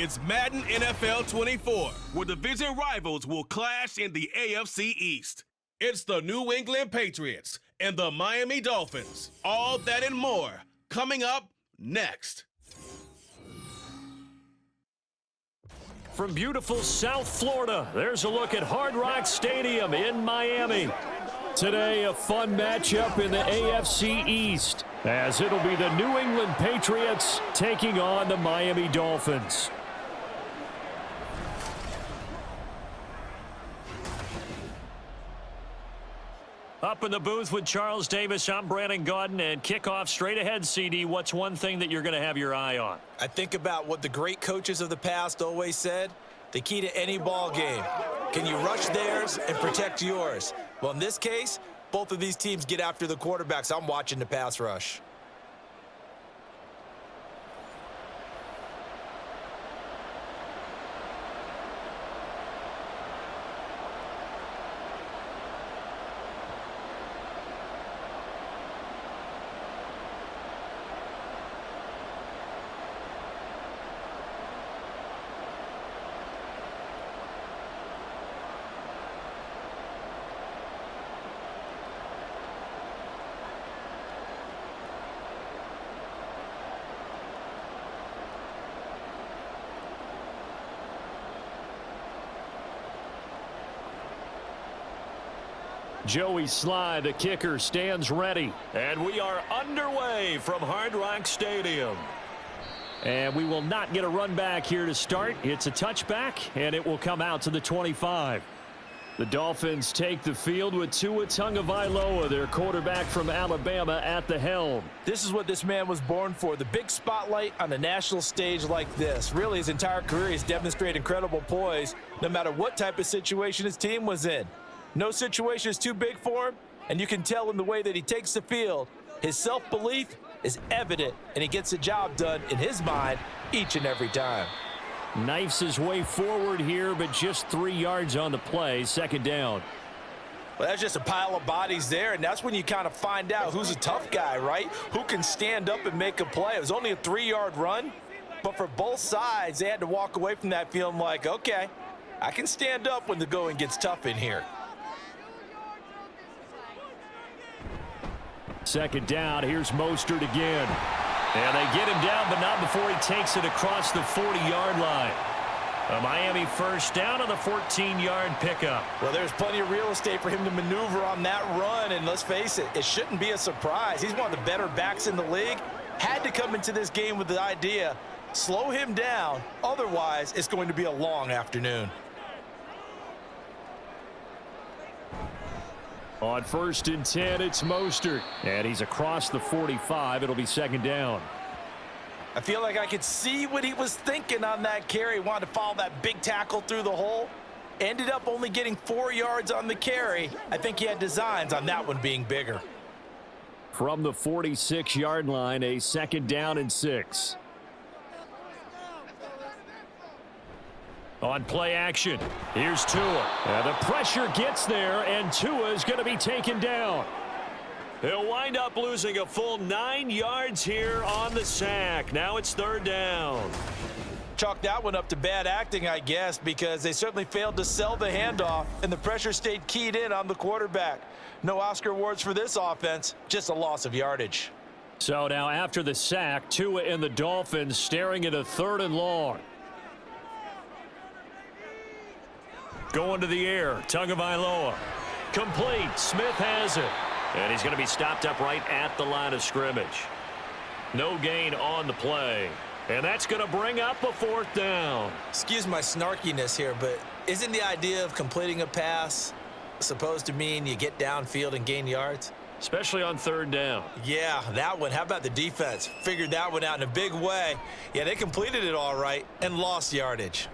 It's Madden NFL 24, where division rivals will clash in the AFC East. It's the New England Patriots and the Miami Dolphins. All that and more coming up next. From beautiful South Florida, there's a look at Hard Rock Stadium in Miami. Today, a fun matchup in the AFC East, as it'll be the New England Patriots taking on the Miami Dolphins. Up in the booth with Charles Davis, I'm Brandon Gaudin, and kickoff straight ahead, CD. What's one thing that you're going to have your eye on? I think about what the great coaches of the past always said. The key to any ball game. Can you rush theirs and protect yours? Well, in this case, both of these teams get after the quarterbacks. I'm watching the pass rush. Joey Sly, the kicker, stands ready. And we are underway from Hard Rock Stadium. And we will not get a run back here to start. It's a touchback, and it will come out to the 25. The Dolphins take the field with Tua Tagovailoa, their quarterback from Alabama, at the helm. This is what this man was born for, the big spotlight on a national stage like this. Really, his entire career, he's demonstrated incredible poise, no matter what type of situation his team was in. No situation is too big for him, and you can tell in the way that he takes the field. His self-belief is evident, and he gets the job done in his mind each and every time. Knifes his way forward here, but just 3 yards on the play, second down. Well, that's just a pile of bodies there, and that's when you kind of find out who's a tough guy, right? Who can stand up and make a play. It was only a 3-yard run, but for both sides, they had to walk away from that feeling like, okay, I can stand up when the going gets tough in here. Second down, here's Mostert again. And they get him down, but not before he takes it across the 40-yard line. A Miami first down on the 14-yard pickup. Well, there's plenty of real estate for him to maneuver on that run, and let's face it, it shouldn't be a surprise. He's one of the better backs in the league. Had to come into this game with the idea, slow him down, otherwise it's going to be a long afternoon. On 1st and 10, it's Mostert. And he's across the 45. It'll be second down. I feel like I could see what he was thinking on that carry. He wanted to follow that big tackle through the hole. Ended up only getting 4 yards on the carry. I think he had designs on that one being bigger. From the 46-yard line, a second down and 6. On play action, here's Tua. And the pressure gets there, and Tua is going to be taken down. He'll wind up losing a full 9 yards here on the sack. Now it's third down. Chalk that one up to bad acting, I guess, because they certainly failed to sell the handoff, and the pressure stayed keyed in on the quarterback. No Oscar awards for this offense, just a loss of yardage. So now after the sack, Tua and the Dolphins staring at a 3rd and long. Going to the air, Tagovailoa. Complete, Smith has it. And he's going to be stopped up right at the line of scrimmage. No gain on the play. And that's going to bring up a 4th down. Excuse my snarkiness here, but isn't the idea of completing a pass supposed to mean you get downfield and gain yards? Especially on 3rd down. Yeah, that one. How about the defense? Figured that one out in a big way. Yeah, they completed it all right and lost yardage.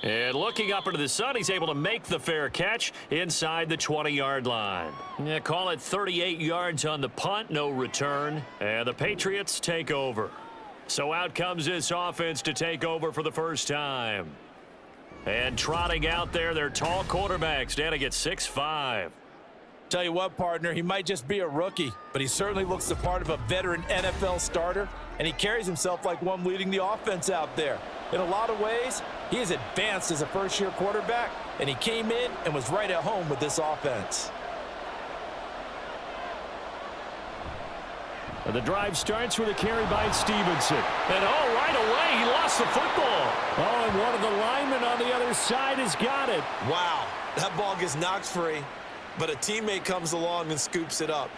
And looking up into the sun, he's able to make the fair catch inside the 20-yard line. Yeah, call it 38 yards on the punt, no return. And the Patriots take over. So out comes this offense to take over for the first time. And trotting out there, their tall quarterback standing at 6'5". Tell you what, partner, he might just be a rookie, but he certainly looks the part of a veteran NFL starter, and he carries himself like one leading the offense out there. In a lot of ways, he is advanced as a first-year quarterback, and he came in and was right at home with this offense. The drive starts with a carry by Stevenson. And right away, he lost the football. And one of the linemen on the other side has got it. Wow, that ball gets knocked free, but a teammate comes along and scoops it up.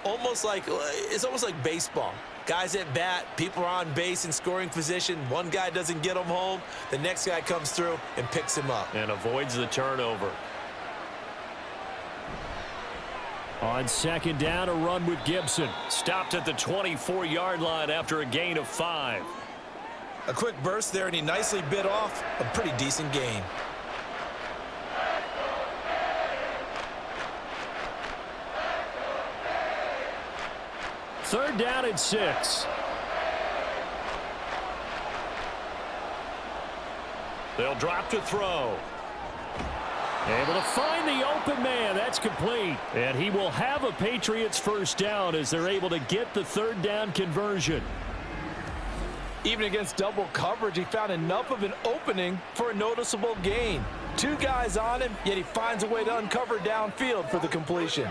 It's almost like baseball. Guys at bat, people are on base in scoring position. One guy doesn't get him home. The next guy comes through and picks him up. And avoids the turnover. On second down, a run with Gibson. Stopped at the 24-yard line after a gain of 5. A quick burst there, and he nicely bit off a pretty decent gain. Third down and 6. They'll drop to throw. Able to find the open man. That's complete. And he will have a Patriots first down as they're able to get the third down conversion. Even against double coverage, he found enough of an opening for a noticeable gain. 2 guys on him, yet he finds a way to uncover downfield for the completion.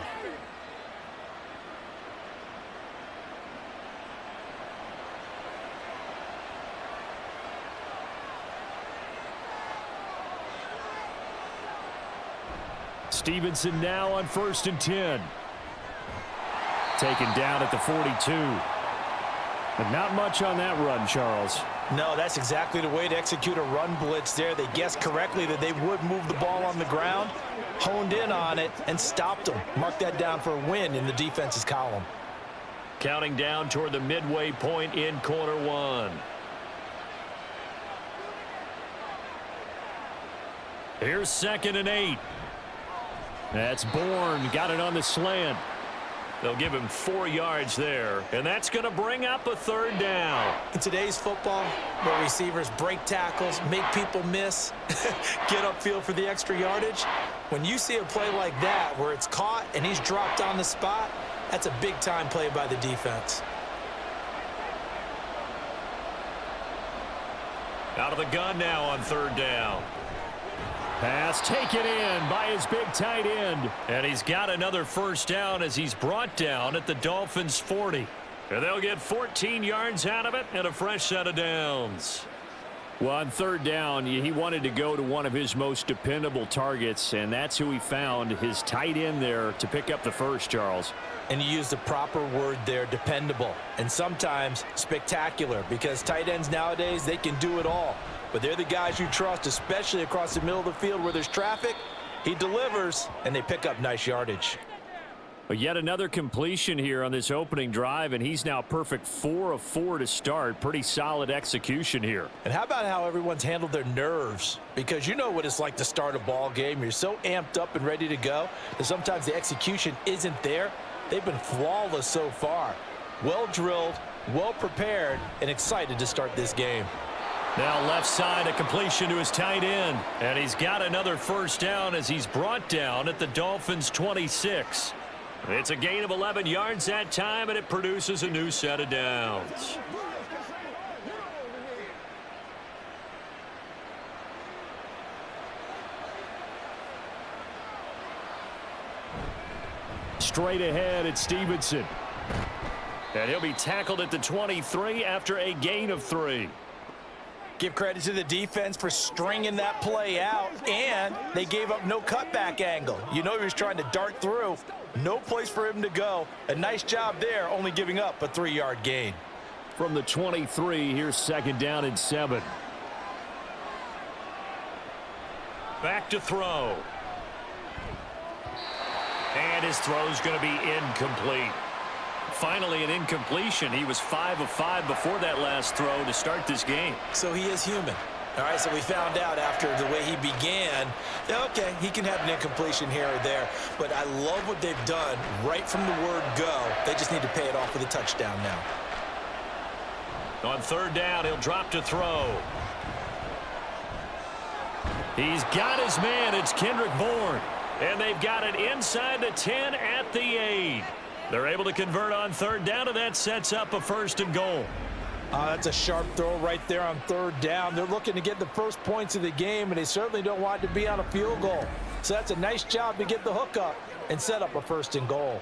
Stevenson now on 1st and 10. Taken down at the 42. But not much on that run, Charles. No, that's exactly the way to execute a run blitz there. They guessed correctly that they would move the ball on the ground, honed in on it, and stopped them. Mark that down for a win in the defense's column. Counting down toward the midway point in quarter 1. Here's 2nd and 8. That's Bourne. Got it on the slant. They'll give him 4 yards there, and that's going to bring up a third down. In today's football, where receivers break tackles, make people miss, get upfield for the extra yardage, when you see a play like that where it's caught and he's dropped on the spot, that's a big-time play by the defense. Out of the gun now on third down. Pass taken in by his big tight end. And he's got another first down as he's brought down at the Dolphins' 40. And they'll get 14 yards out of it and a fresh set of downs. Well, on third down, he wanted to go to one of his most dependable targets, and that's who he found, his tight end there, to pick up the first, Charles. And you used the proper word there, dependable, and sometimes spectacular, because tight ends nowadays, they can do it all. But they're the guys you trust, especially across the middle of the field where there's traffic. He delivers, and they pick up nice yardage. But yet another completion here on this opening drive, and he's now perfect 4 of 4 to start. Pretty solid execution here. And how about how everyone's handled their nerves? Because you know what it's like to start a ball game. You're so amped up and ready to go that sometimes the execution isn't there. They've been flawless so far. Well drilled, well prepared, and excited to start this game. Now left side, a completion to his tight end. And he's got another first down as he's brought down at the Dolphins' 26. It's a gain of 11 yards that time, and it produces a new set of downs. Straight ahead, it's Stevenson. And he'll be tackled at the 23 after a gain of 3. Give credit to the defense for stringing that play out, and they gave up no cutback angle. You know he was trying to dart through. No place for him to go. A nice job there, only giving up a 3-yard gain. From the 23, here's second down and 7. Back to throw. And his throw's going to be incomplete. Finally an incompletion. He was 5 of 5 before that last throw to start this game. So he is human. All right, so we found out after the way he began, okay, he can have an incompletion here or there, but I love what they've done right from the word go. They just need to pay it off with a touchdown now. On third down, he'll drop to throw. He's got his man. It's Kendrick Bourne. And they've got it inside the 10 at the 8. They're able to convert on third down, and that sets up a 1st and goal. That's a sharp throw right there on third down. They're looking to get the first points of the game, and they certainly don't want to be on a field goal. So that's a nice job to get the hook up and set up a 1st and goal.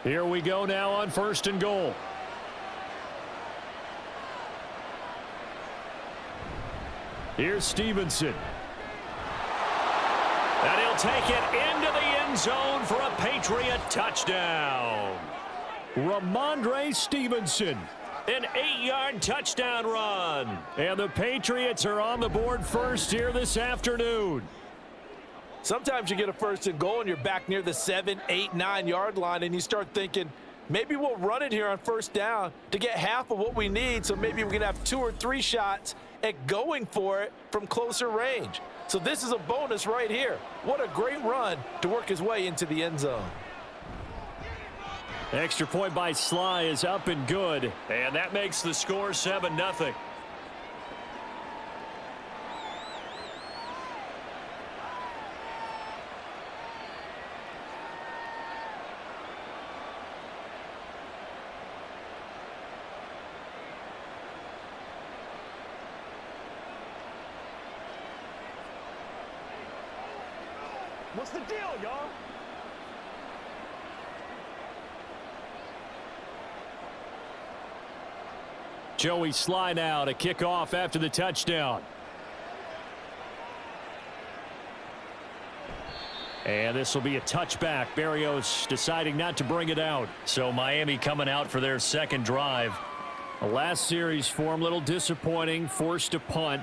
Here we go now on 1st and goal. Here's Stevenson. And he'll take it into the end zone for a Patriot touchdown. Ramondre Stevenson, an 8-yard touchdown run. And the Patriots are on the board first here this afternoon. Sometimes you get a 1st and goal and you're back near the 7, 8, 9-yard line, and you start thinking, maybe we'll run it here on 1st down to get half of what we need, so maybe we can have 2 or 3 shots at going for it from closer range. So this is a bonus right here. What a great run to work his way into the end zone. Extra point by Sly is up and good, and that makes the score 7-0. What's the deal, y'all? Joey Sly now to kick off after the touchdown. And this will be a touchback. Berrios deciding not to bring it out. So Miami coming out for their second drive. The last series for them, a little disappointing, forced a punt.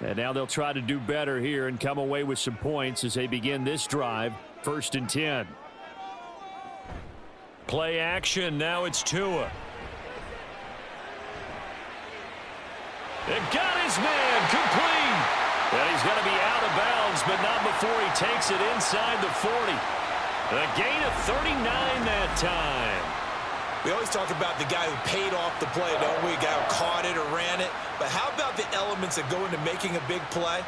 And now they'll try to do better here and come away with some points as they begin this drive. 1st and 10. Play action. Now it's Tua. It got his man complete. And he's going to be out of bounds, but not before he takes it inside the 40. A gain of 39 that time. We always talk about the guy who paid off the play, don't we? The guy who caught it or ran it. But how about the elements that go into making a big play?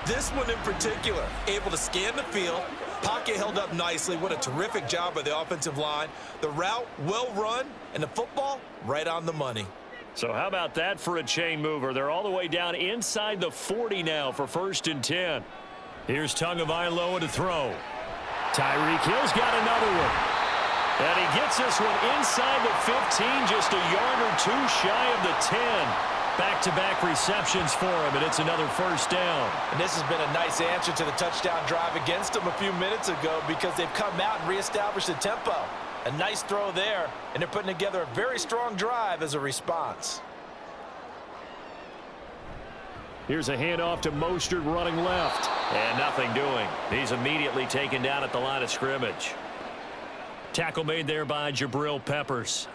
This one in particular, able to scan the field, pocket held up nicely. What a terrific job by the offensive line. The route, well run, and the football, right on the money. So how about that for a chain mover? They're all the way down inside the 40 now for 1st and 10. Here's Tagovailoa to throw. Tyreek Hill's got another one. And he gets this one inside the 15, just a yard or 2 shy of the 10. Back-to-back receptions for him, and it's another 1st down. And this has been a nice answer to the touchdown drive against them a few minutes ago because they've come out and reestablished the tempo. A nice throw there, and they're putting together a very strong drive as a response. Here's a handoff to Mostert running left. And nothing doing. He's immediately taken down at the line of scrimmage. Tackle made there by Jabril Peppers.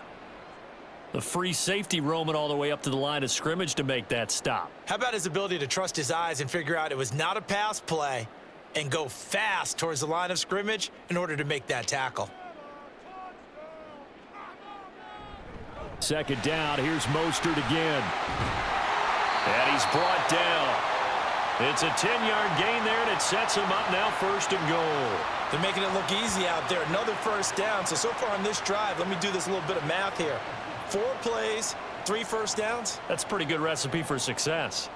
The free safety roaming all the way up to the line of scrimmage to make that stop. How about his ability to trust his eyes and figure out it was not a pass play and go fast towards the line of scrimmage in order to make that tackle. Second down, here's Mostert again. And he's brought down. It's a 10-yard gain there, and it sets him up now 1st and goal. They're making it look easy out there. Another 1st down. So far on this drive, let me do this little bit of math here. 4 plays, 3 1st downs. That's a pretty good recipe for success.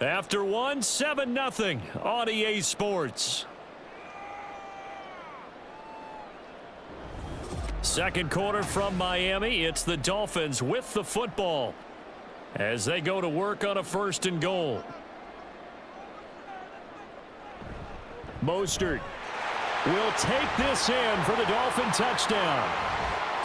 After one, 7-0 on EA Sports. Second quarter from Miami. It's the Dolphins with the football as they go to work on a 1st and goal. Mostert will take this in for the Dolphin touchdown.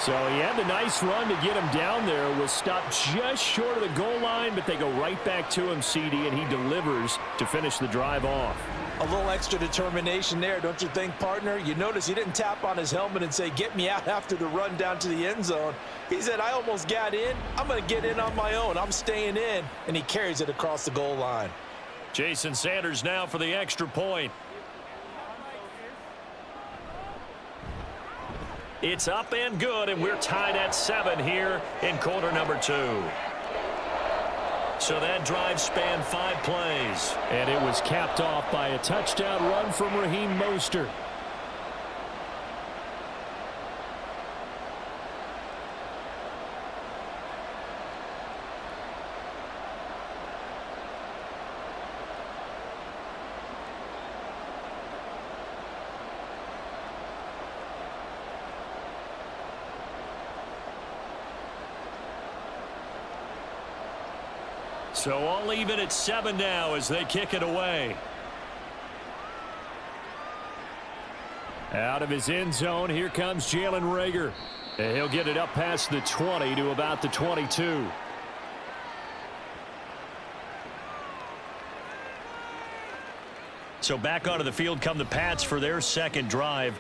So he had the nice run to get him down there. Was stopped just short of the goal line, but they go right back to him, CD, and he delivers to finish the drive off. A little extra determination there, don't you think, partner? You notice he didn't tap on his helmet and say, get me out after the run down to the end zone. He said, I almost got in. I'm going to get in on my own. I'm staying in. And he carries it across the goal line. Jason Sanders now for the extra point. It's up and good, and we're tied at 7 here in quarter number 2. So that drive spanned 5 plays. And it was capped off by a touchdown run from Raheem Mostert. So all even at 7 now as they kick it away. Out of his end zone, here comes Jalen Reagor. And he'll get it up past the 20 to about the 22. So back onto the field come the Pats for their second drive.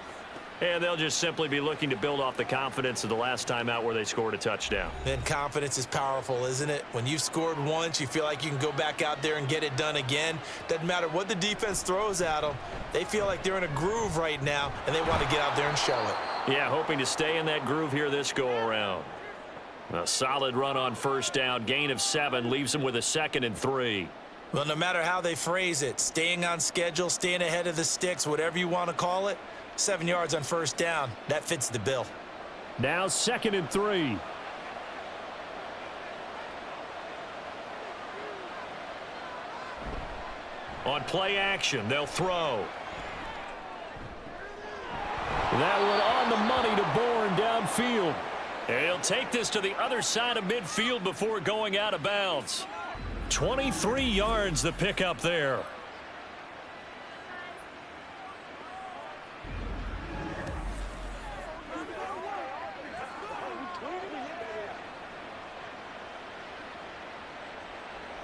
And they'll just simply be looking to build off the confidence of the last time out where they scored a touchdown. Man, confidence is powerful, isn't it? When you've scored once, you feel like you can go back out there and get it done again. Doesn't matter what the defense throws at them. They feel like they're in a groove right now, and they want to get out there and show it. Yeah, hoping to stay in that groove here this go-around. A solid run on first down. Gain of 7 leaves them with a 2nd and 3. Well, no matter how they phrase it, staying on schedule, staying ahead of the sticks, whatever you want to call it, 7 yards on first down, that fits the bill. Now 2nd and 3. On play action, they'll throw. That one on the money to Bourne downfield. And he'll take this to the other side of midfield before going out of bounds. 23 yards the pickup there.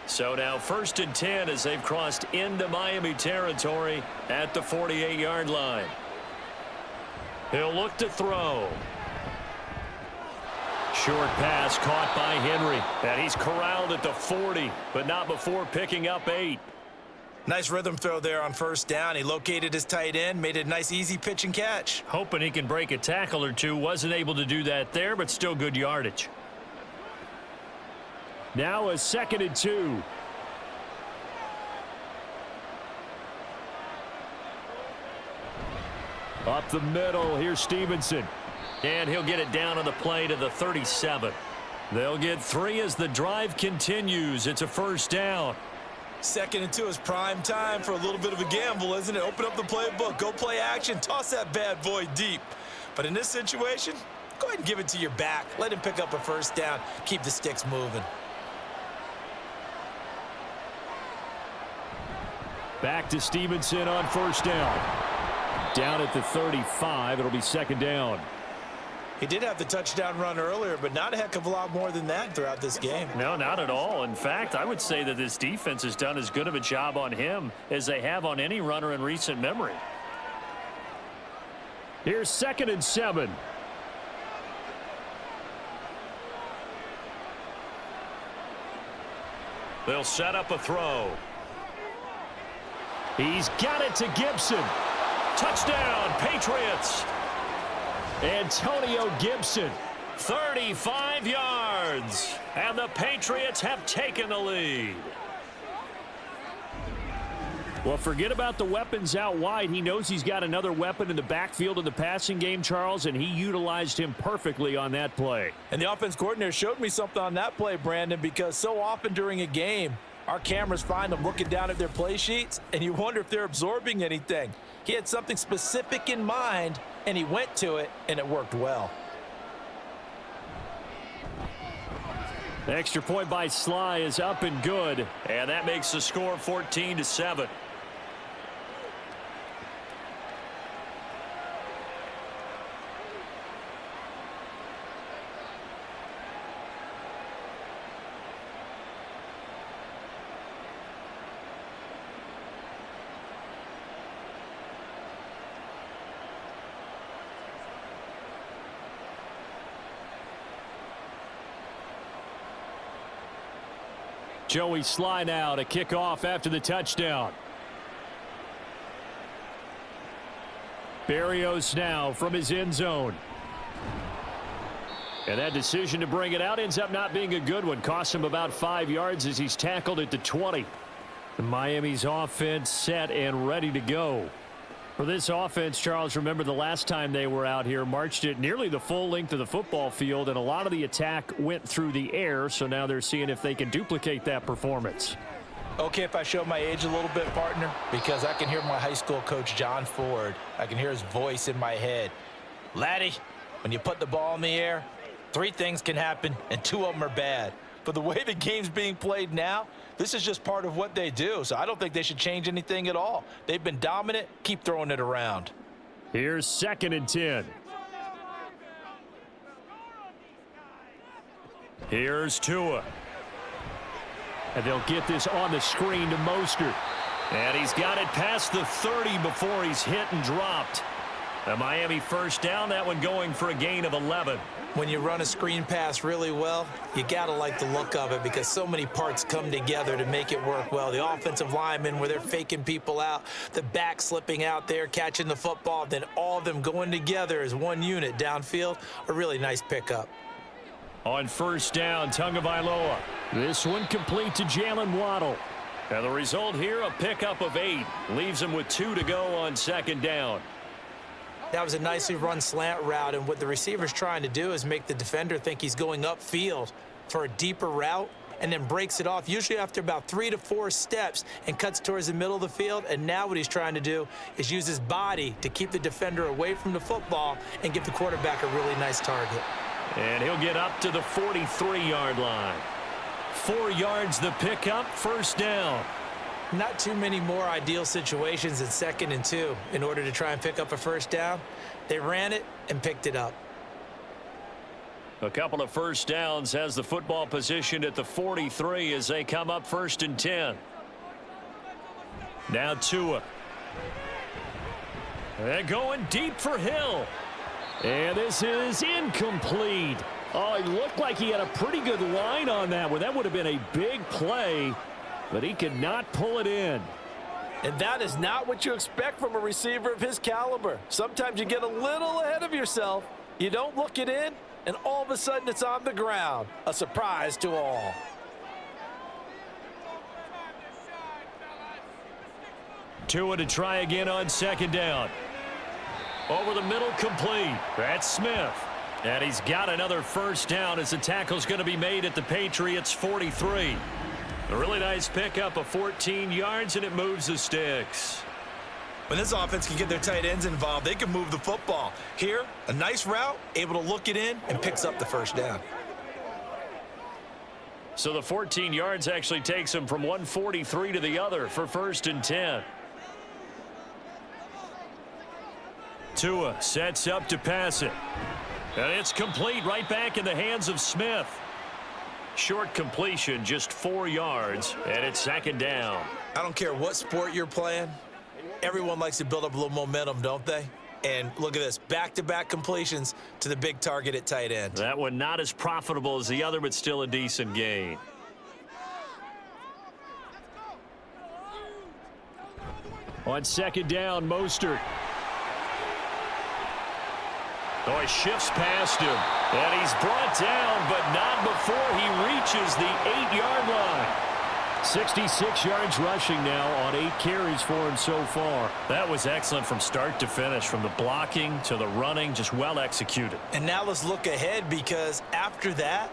So now 1st and 10 as they've crossed into Miami territory at the 48-yard line. He'll look to throw. Short pass caught by Henry. And he's corralled at the 40, but not before picking up 8. Nice rhythm throw there on first down. He located his tight end, made it a nice easy pitch and catch. Hoping he can break a tackle or two. Wasn't able to do that there, but still good yardage. Now a 2nd and 2. Up the middle, here's Stevenson. And he'll get it down on the play to the 37. They'll get 3 as the drive continues. It's a first down. 2nd and 2 is prime time for a little bit of a gamble, isn't it? Open up the playbook, go play action, toss that bad boy deep. But in this situation, go ahead and give it to your back. Let him pick up a first down. Keep the sticks moving. Back to Stevenson on first down. Down at the 35, it'll be 2nd down. He did have the touchdown run earlier, but not a heck of a lot more than that throughout this game. No, not at all. In fact, I would say that this defense has done as good of a job on him as they have on any runner in recent memory. Here's 2nd and 7. They'll set up a throw. He's got it to Gibson. Touchdown, Patriots. Antonio Gibson. 35 yards. And the Patriots have taken the lead. Well, forget about the weapons out wide. He knows he's got another weapon in the backfield in the passing game, Charles, and he utilized him perfectly on that play. And the offense coordinator showed me something on that play, Brandon, because so often during a game, our cameras find them looking down at their play sheets, and you wonder if they're absorbing anything. He had something specific in mind, and he went to it, and it worked well. The extra point by Sly is up and good. And that makes the score 14-7. Joey Sly now to kick off after the touchdown. Berrios now from his end zone. And that decision to bring it out ends up not being a good one. Costs him about 5 yards as he's tackled at the 20. Miami's offense set and ready to go. For this offense, Charles, remember the last time they were out here, marched it nearly the full length of the football field, and a lot of the attack went through the air, so now they're seeing if they can duplicate that performance. Okay, if I show my age a little bit, partner, because I can hear my high school coach, John Ford. I can hear his voice in my head. Laddie, when you put the ball in the air, 3 things can happen, and 2 of them are bad. But the way the game's being played now, this is just part of what they do. So I don't think they should change anything at all. They've been dominant. Keep throwing it around. Here's 2nd and 10. Here's Tua. And they'll get this on the screen to Mostert. And he's got it past the 30 before he's hit and dropped. A Miami first down, that one going for a gain of 11. When you run a screen pass really well, you got to like the look of it because so many parts come together to make it work well. The offensive linemen where they're faking people out, the back slipping out there, catching the football, then all of them going together as one unit downfield, a really nice pickup. On first down, Tagovailoa. This one complete to Jalen Waddle. And the result here, a pickup of 8. Leaves him with 2 to go on 2nd down. That was a nicely run slant route, and what the receiver's trying to do is make the defender think he's going upfield for a deeper route and then breaks it off, usually after about 3 to 4 steps, and cuts towards the middle of the field. And now what he's trying to do is use his body to keep the defender away from the football and give the quarterback a really nice target. And he'll get up to the 43-yard line. 4 yards the pickup, first down. Not too many more ideal situations in 2nd and 2 in order to try and pick up a first down. They ran it and picked it up. A couple of first downs, has the football positioned at the 43 as they come up 1st and 10. Now Tua. They're going deep for Hill. And this is incomplete. Oh, it looked like he had a pretty good line on that one. That would have been a big play, but he could not pull it in. And that is not what you expect from a receiver of his caliber. Sometimes you get a little ahead of yourself. You don't look it in, and all of a sudden it's on the ground. A surprise to all. Tua to try again on 2nd down. Over the middle, complete. That's Smith. And he's got another first down as the tackle's going to be made at the Patriots 43. A really nice pickup of 14 yards, and it moves the sticks. When this offense can get their tight ends involved, they can move the football. Here, a nice route, able to look it in, and picks up the first down. So the 14 yards actually takes him from 143 to the other for 1st and 10. Tua sets up to pass it. And it's complete right back in the hands of Smith. Short completion, just 4 yards, and it's 2nd down. I don't care what sport you're playing. Everyone likes to build up a little momentum, don't they? And look at this, back-to-back completions to the big target at tight end. That one not as profitable as the other, but still a decent gain. On 2nd down, Mostert. Oh, he shifts past him, and he's brought down, but not before he reaches the 8-yard line. 66 yards rushing now on 8 carries for him so far. That was excellent from start to finish, from the blocking to the running, just well executed. And now let's look ahead, because after that,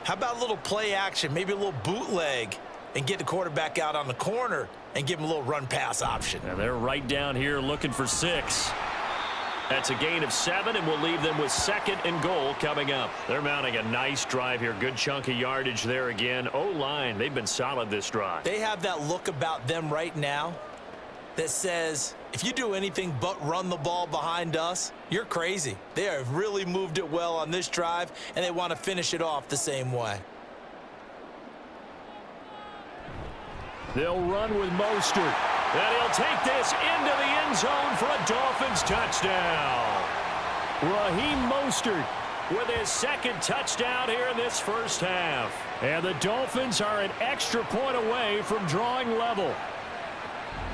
how about a little play action, maybe a little bootleg, and get the quarterback out on the corner and give him a little run-pass option. And they're right down here looking for 6. That's a gain of 7, and we'll leave them with 2nd and goal coming up. They're mounting a nice drive here. Good chunk of yardage there again. O-line, they've been solid this drive. They have that look about them right now that says, if you do anything but run the ball behind us, you're crazy. They have really moved it well on this drive, and they want to finish it off the same way. They'll run with Mostert. And he'll take this into the end zone for a Dolphins touchdown. Raheem Mostert with his 2nd touchdown here in this first half. And the Dolphins are an extra point away from drawing level.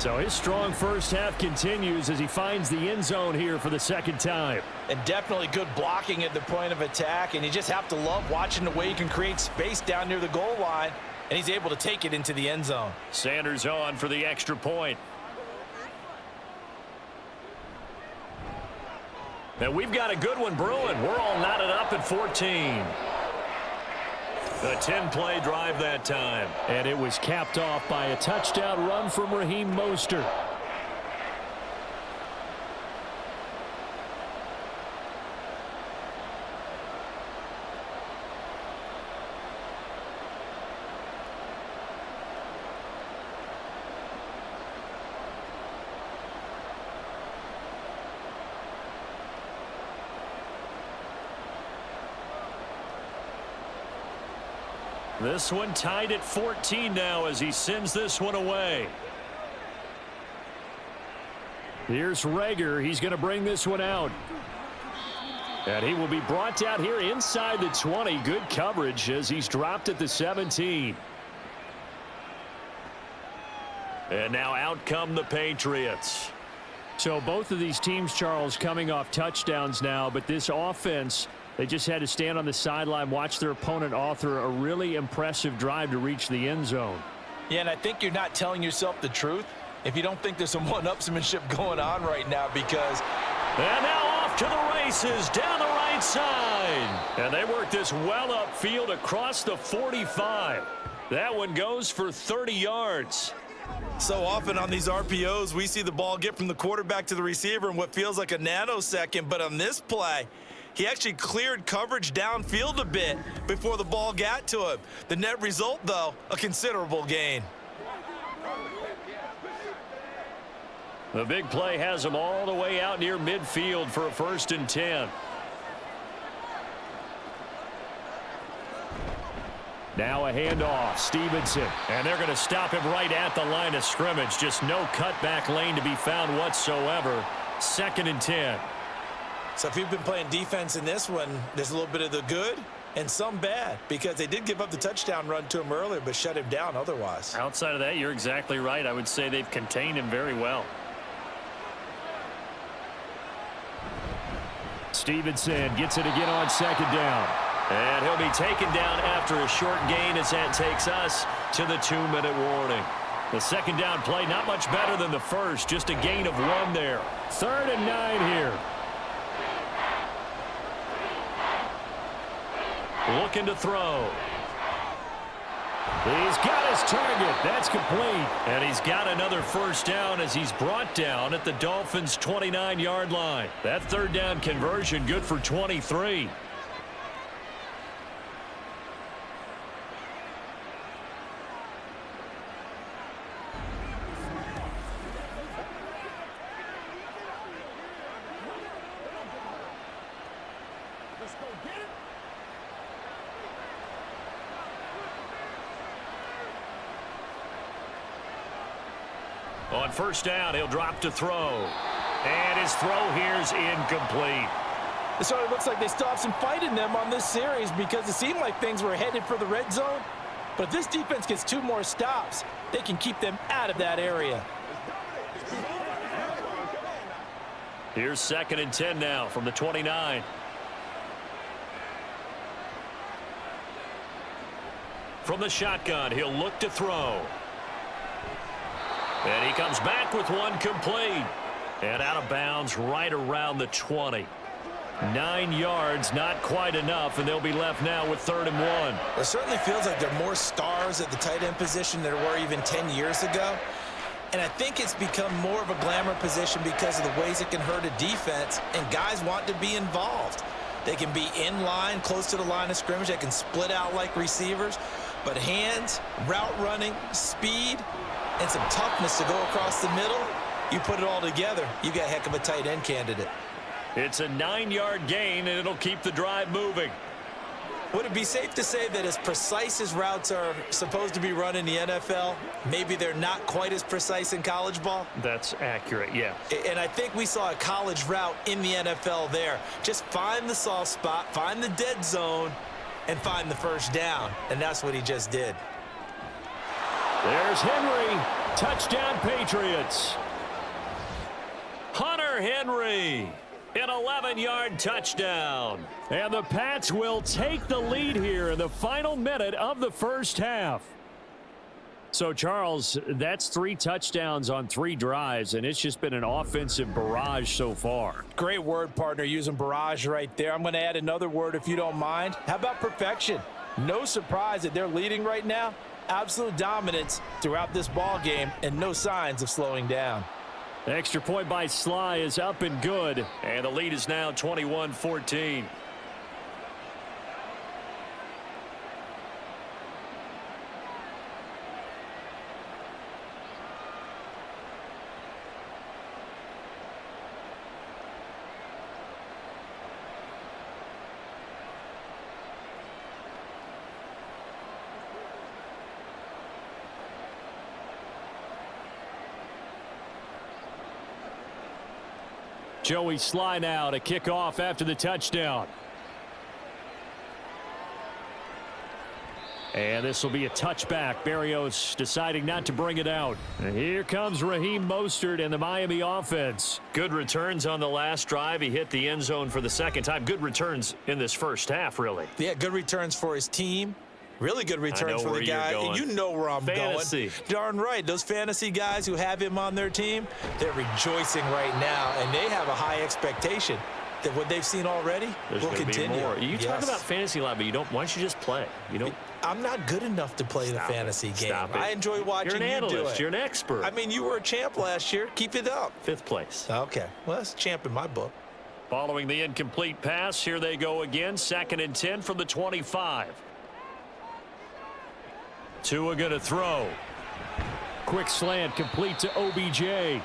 So his strong first half continues as he finds the end zone here for the second time. And definitely good blocking at the point of attack, and you just have to love watching the way he can create space down near the goal line, and he's able to take it into the end zone. Sanders on for the extra point. And we've got a good one brewing. We're all knotted up at 14. A 10-play drive that time. And it was capped off by a touchdown run from Raheem Mostert. This one tied at 14 now as he sends this one away. Here's Rager. He's going to bring this one out. And he will be brought down here inside the 20. Good coverage as he's dropped at the 17. And now out come the Patriots. So both of these teams, Charles, coming off touchdowns now, but this offense, they just had to stand on the sideline, watch their opponent author a really impressive drive to reach the end zone. Yeah, and I think you're not telling yourself the truth if you don't think there's some one-upsmanship going on right now, because... And now off to the races down the right side. And they work this well upfield across the 45. That one goes for 30 yards. So often on these RPOs, we see the ball get from the quarterback to the receiver in what feels like a nanosecond, but on this play, he actually cleared coverage downfield a bit before the ball got to him. The net result, though, a considerable gain. The big play has him all the way out near midfield for a 1st and 10. Now a handoff, Stevenson. And they're going to stop him right at the line of scrimmage. Just no cutback lane to be found whatsoever. 2nd and 10. So if you've been playing defense in this one, there's a little bit of the good and some bad, because they did give up the touchdown run to him earlier but shut him down otherwise. Outside of that, you're exactly right. I would say they've contained him very well. Stevenson gets it again on 2nd down. And he'll be taken down after a short gain as that takes us to the 2-minute warning. The 2nd down play not much better than the first, just a gain of 1 there. 3rd and 9 here. Looking to throw. He's got his target. That's complete. And he's got another 1st down as he's brought down at the Dolphins' 29-yard line. That 3rd down conversion good for 23. Let's go get it. On 1st down, he'll drop to throw. And his throw here's incomplete. So it looks like they still have some fight in them on this series, because it seemed like things were headed for the red zone. But if this defense gets 2 more stops, they can keep them out of that area. Here's 2nd and 10 now from the 29. From the shotgun, he'll look to throw. And he comes back with one complete. And out of bounds right around the 20. 9 yards, not quite enough, and they'll be left now with 3rd and 1. It certainly feels like there are more stars at the tight end position than there were even 10 years ago. And I think it's become more of a glamour position because of the ways it can hurt a defense, and guys want to be involved. They can be in line, close to the line of scrimmage. They can split out like receivers. But hands, route running, speed, and some toughness to go across the middle, you put it all together, you got a heck of a tight end candidate. It's a 9-yard gain, and it'll keep the drive moving. Would it be safe to say that as precise as routes are supposed to be run in the NFL, maybe they're not quite as precise in college ball? That's accurate, yeah. And I think we saw a college route in the NFL there. Just find the soft spot, find the dead zone, and find the 1st down. And that's what he just did. There's Henry. Touchdown, Patriots. Hunter Henry, an 11-yard touchdown. And the Pats will take the lead here in the final minute of the first half. So, Charles, that's 3 touchdowns on 3 drives, and it's just been an offensive barrage so far. Great word, partner, using barrage right there. I'm going to add another word if you don't mind. How about perfection? No surprise that they're leading right now. Absolute dominance throughout this ball game and no signs of slowing down. Extra point by Sly is up and good. And the lead is now 21-14. Joey Sly now to kick off after the touchdown. And this will be a touchback. Berrios deciding not to bring it out. And here comes Raheem Mostert and the Miami offense. Good returns on the last drive. He hit the end zone for the second time. Good returns in this first half, really. Yeah, good returns for his team. Really good returns for the guy. You know where I'm Fantasy. going. Darn right. Those fantasy guys who have him on their team, they're rejoicing right now, and they have a high expectation that what they've seen already will continue. Be more. You talk about fantasy live, but you don't. Why don't you just play? You don't. I'm not good enough to play the fantasy game. I enjoy watching You're an analyst. You do it. You're an expert. I mean, you were a champ last year. Keep it up. 5th place. Okay. Well, that's a champ in my book. Following the incomplete pass, here they go again. 2nd and 10 from the 25. Tua going to throw. Quick slant complete to OBJ.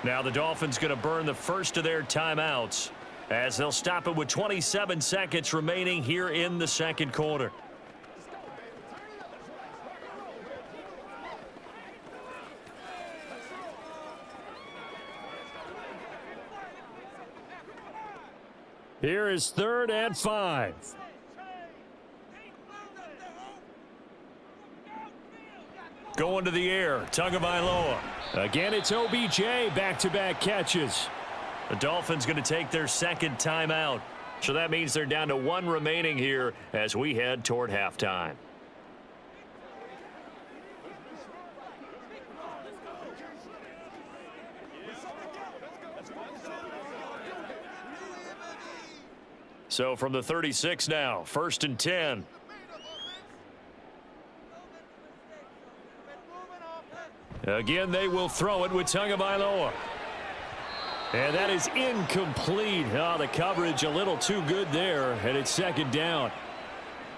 Now the Dolphins going to burn the first of their timeouts as they'll stop it with 27 seconds remaining here in the second quarter. Here is 3rd and 5. Going to the air, Tagovailoa. Again, it's OBJ, back-to-back catches. The Dolphins going to take their second timeout. So that means they're down to 1 remaining here as we head toward halftime. So from the 36 now, 1st and 10. Again, they will throw it with Tagovailoa. And that is incomplete. Oh, the coverage a little too good there, and it's 2nd down.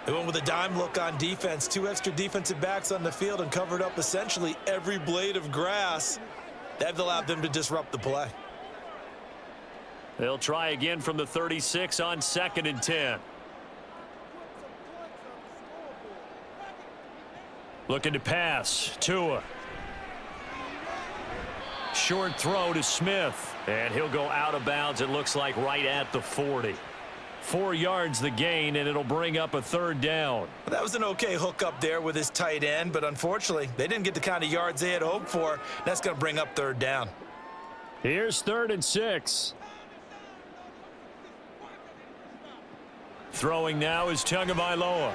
They went with a dime look on defense. 2 extra defensive backs on the field and covered up essentially every blade of grass. That allowed them to disrupt the play. They'll try again from the 36 on 2nd and 10. Looking to pass. Tua. Short throw to Smith. And he'll go out of bounds, it looks like, right at the 40. 4 yards the gain, and it'll bring up a 3rd down. That was an okay hook up there with his tight end, but unfortunately, they didn't get the kind of yards they had hoped for. That's going to bring up 3rd down. Here's 3rd and 6. Throwing now is Tagovailoa.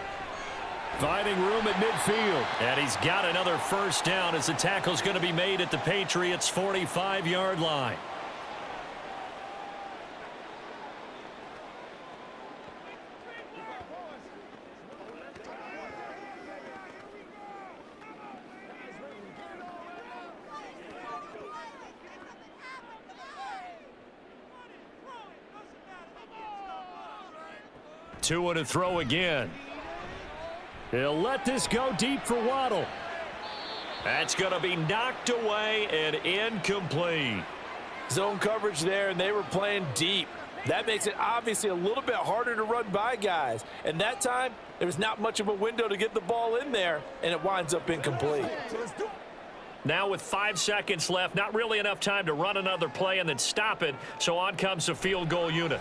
Finding room at midfield. And he's got another 1st down as the tackle's going to be made at the Patriots' 45-yard line. Tua to throw again. He'll let this go deep for Waddle. That's going to be knocked away and incomplete. Zone coverage there, and they were playing deep. That makes it obviously a little bit harder to run by guys. And that time, there was not much of a window to get the ball in there, and it winds up incomplete. Now with 5 seconds left, not really enough time to run another play and then stop it, so on comes the field goal unit.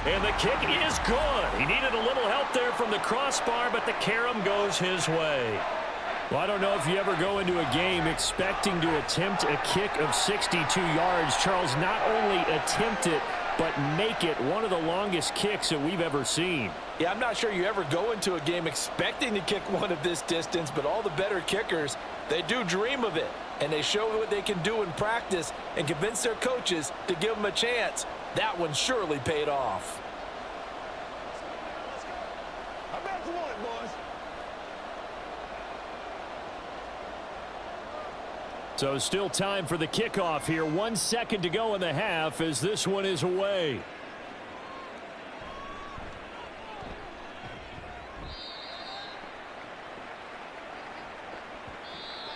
And the kick is good. He needed a little help there from the crossbar, but the carom goes his way. Well, I don't know if you ever go into a game expecting to attempt a kick of 62 yards. Charles, not only attempt it, but make it one of the longest kicks that we've ever seen. Yeah, I'm not sure you ever go into a game expecting to kick one of this distance, but all the better kickers, they do dream of it. And they show what they can do in practice and convince their coaches to give them a chance. That one surely paid off. I'm back to one, boys. So still time for the kickoff here. 1 second to go in the half as this one is away.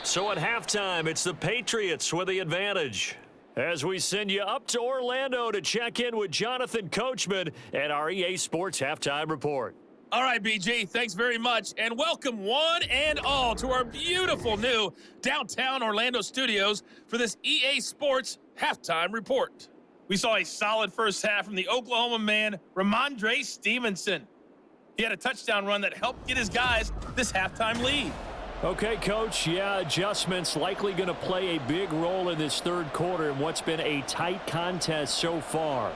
So at halftime, it's the Patriots with the advantage. As we send you up to Orlando to check in with Jonathan Coachman at our EA Sports Halftime Report. All right, BG, thanks very much, and welcome one and all to our beautiful new downtown Orlando studios for this EA Sports Halftime Report. We saw a solid first half from the Oklahoma man, Ramondre Stevenson. He had a touchdown run that helped get his guys this halftime lead. Okay, Coach, yeah, adjustments likely going to play a big role in this third quarter in what's been a tight contest so far.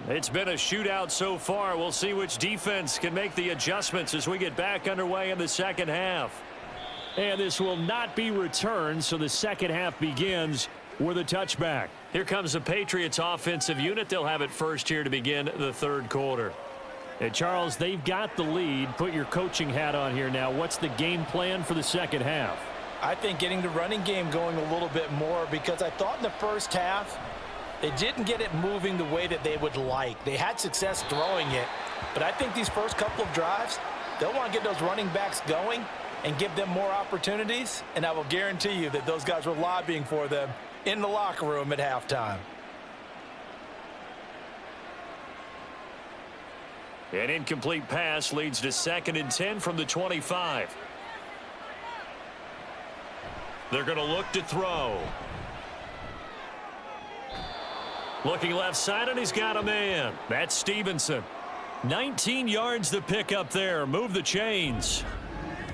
It's been a shootout so far. We'll see which defense can make the adjustments as we get back underway in the second half. And this will not be returned, so the second half begins with a touchback. Here comes the Patriots offensive unit. They'll have it first here to begin the third quarter. And Charles, they've got the lead. Put your coaching hat on here now. What's the game plan for the second half? I think getting the running game going a little bit more, because I thought in the first half they didn't get it moving the way that they would like. They had success throwing it, but I think these first couple of drives, they'll want to get those running backs going and give them more opportunities, and I will guarantee you that those guys were lobbying for them in the locker room at halftime. An incomplete pass leads to 2nd and 10 from the 25. They're going to look to throw. Looking left side, and he's got a man. That's Stevenson. 19 yards to pick up there. Move the chains.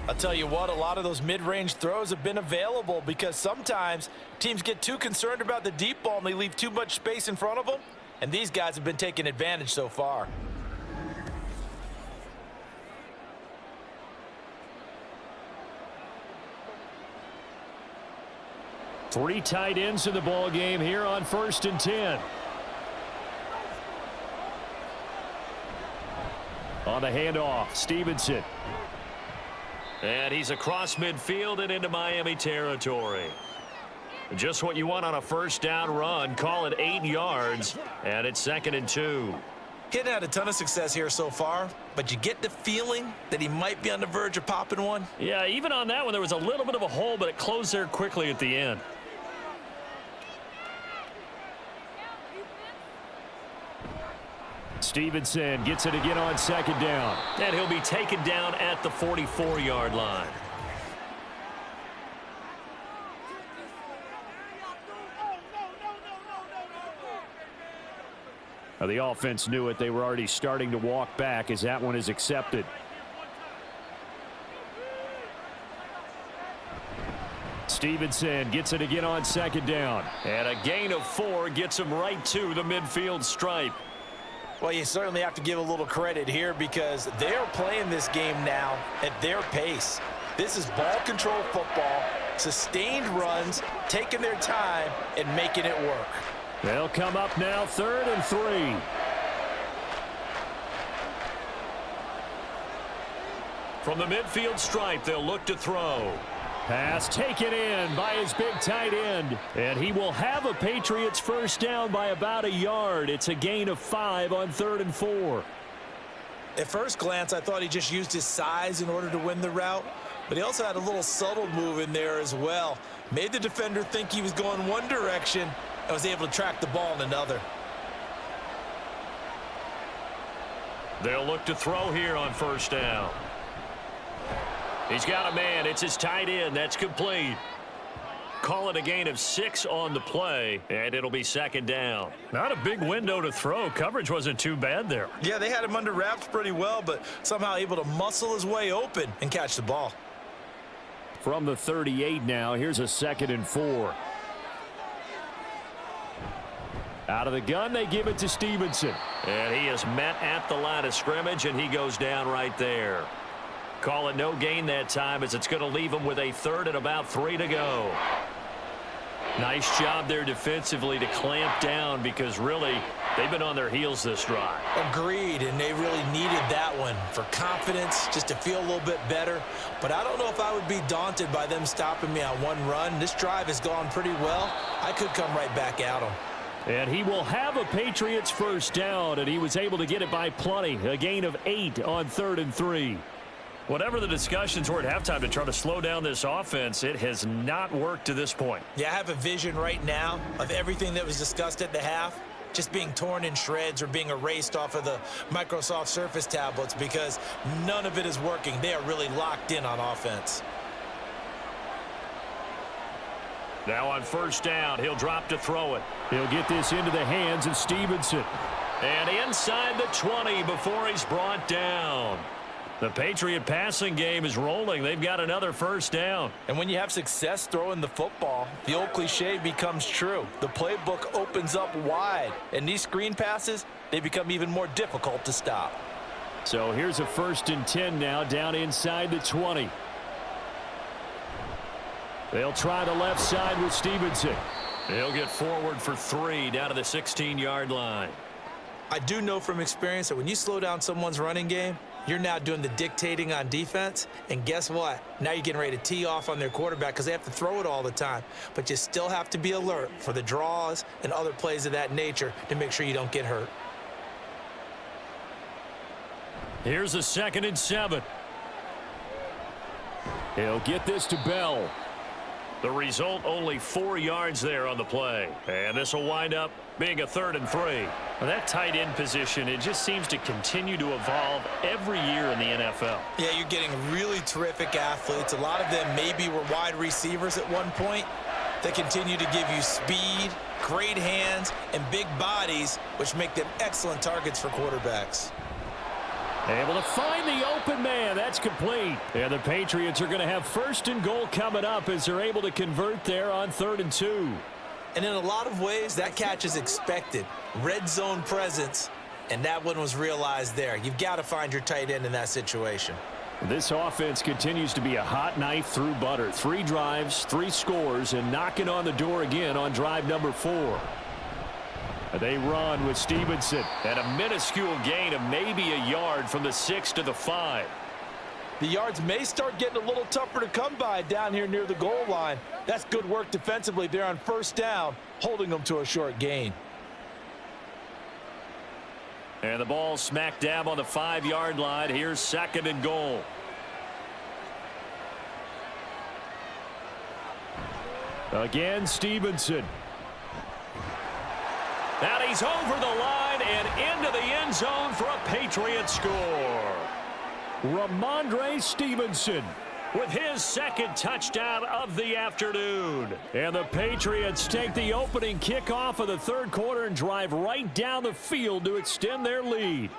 I'll tell you what, a lot of those mid-range throws have been available because sometimes teams get too concerned about the deep ball and they leave too much space in front of them, and these guys have been taking advantage so far. Three tight ends in the ball game here on 1st and 10. On the handoff, Stevenson. And he's across midfield and into Miami territory. Just what you want on a first down run. Call it 8 yards, and it's 2nd and 2. He hadn't had a ton of success here so far, but you get the feeling that he might be on the verge of popping one. Yeah, even on that one, there was a little bit of a hole, but it closed there quickly at the end. Stevenson gets it again on 2nd down. And he'll be taken down at the 44-yard line. Now, the offense knew it. They were already starting to walk back as that one is accepted. Stevenson gets it again on 2nd down. And a gain of 4 gets him right to the midfield stripe. Well, you certainly have to give a little credit here because they're playing this game now at their pace. This is ball control football, sustained runs, taking their time and making it work. They'll come up now 3rd and 3. From the midfield stripe, they'll look to throw. Pass taken in by his big tight end. And he will have a Patriots first down by about a yard. It's a gain of 5 on 3rd and 4. At first glance, I thought he just used his size in order to win the route, but he also had a little subtle move in there as well. Made the defender think he was going one direction and was able to track the ball in another. They'll look to throw here on first down. He's got a man. It's his tight end. That's complete. Call it a gain of 6 on the play, and it'll be 2nd down. Not a big window to throw. Coverage wasn't too bad there. Yeah, they had him under wraps pretty well, but somehow able to muscle his way open and catch the ball. From the 38 now, here's a 2nd and 4. Out of the gun, they give it to Stevenson. And he is met at the line of scrimmage, and he goes down right there. Call it no gain that time, as it's going to leave him with a 3rd and about 3 to go. Nice job there defensively to clamp down, because really they've been on their heels this drive. Agreed, and they really needed that one for confidence, just to feel a little bit better. But I don't know if I would be daunted by them stopping me on one run. This drive has gone pretty well. I could come right back at them. And he will have a Patriots first down, and he was able to get it by plenty. A gain of 8 on 3rd and 3. Whatever the discussions were at halftime to try to slow down this offense, it has not worked to this point. Yeah, I have a vision right now of everything that was discussed at the half just being torn in shreds or being erased off of the Microsoft Surface tablets, because none of it is working. They are really locked in on offense. Now on first down, he'll drop to throw it. He'll get this into the hands of Stevenson. And inside the 20 before he's brought down. The Patriot passing game is rolling. They've got another first down. And when you have success throwing the football, the old cliche becomes true. The playbook opens up wide, and these screen passes, they become even more difficult to stop. So here's a 1st and 10 now, down inside the 20. They'll try the left side with Stevenson. He'll get forward for 3 down to the 16-yard line. I do know from experience that when you slow down someone's running game, you're now doing the dictating on defense, and guess what? Now you're getting ready to tee off on their quarterback because they have to throw it all the time. But you still have to be alert for the draws and other plays of that nature to make sure you don't get hurt. Here's a 2nd and 7. He'll get this to Bell. The result, only 4 yards there on the play. And this will wind up being a 3rd and 3. Well, that tight end position, it just seems to continue to evolve every year in the NFL. Yeah, you're getting really terrific athletes. A lot of them maybe were wide receivers at one point. They continue to give you speed, great hands, and big bodies, which make them excellent targets for quarterbacks. Able to find the open man. That's complete. And the Patriots are going to have 1st and goal coming up as they're able to convert there on 3rd and 2. And in a lot of ways, that catch is expected. Red zone presence, and that one was realized there. You've got to find your tight end in that situation. This offense continues to be a hot knife through butter. 3 drives, 3 scores, and knocking on the door again on drive number 4. They run with Stevenson. And a minuscule gain of maybe a yard from the 6 to the 5. The yards may start getting a little tougher to come by down here near the goal line. That's good work defensively there on first down, holding them to a short gain. And the ball smack dab on the 5-yard line. Here's 2nd and goal. Again, Stevenson. And he's over the line and into the end zone for a Patriot score. Ramondre Stevenson With his 2nd touchdown of the afternoon. And the Patriots take the opening kickoff of the 3rd quarter and drive right down the field to extend their lead.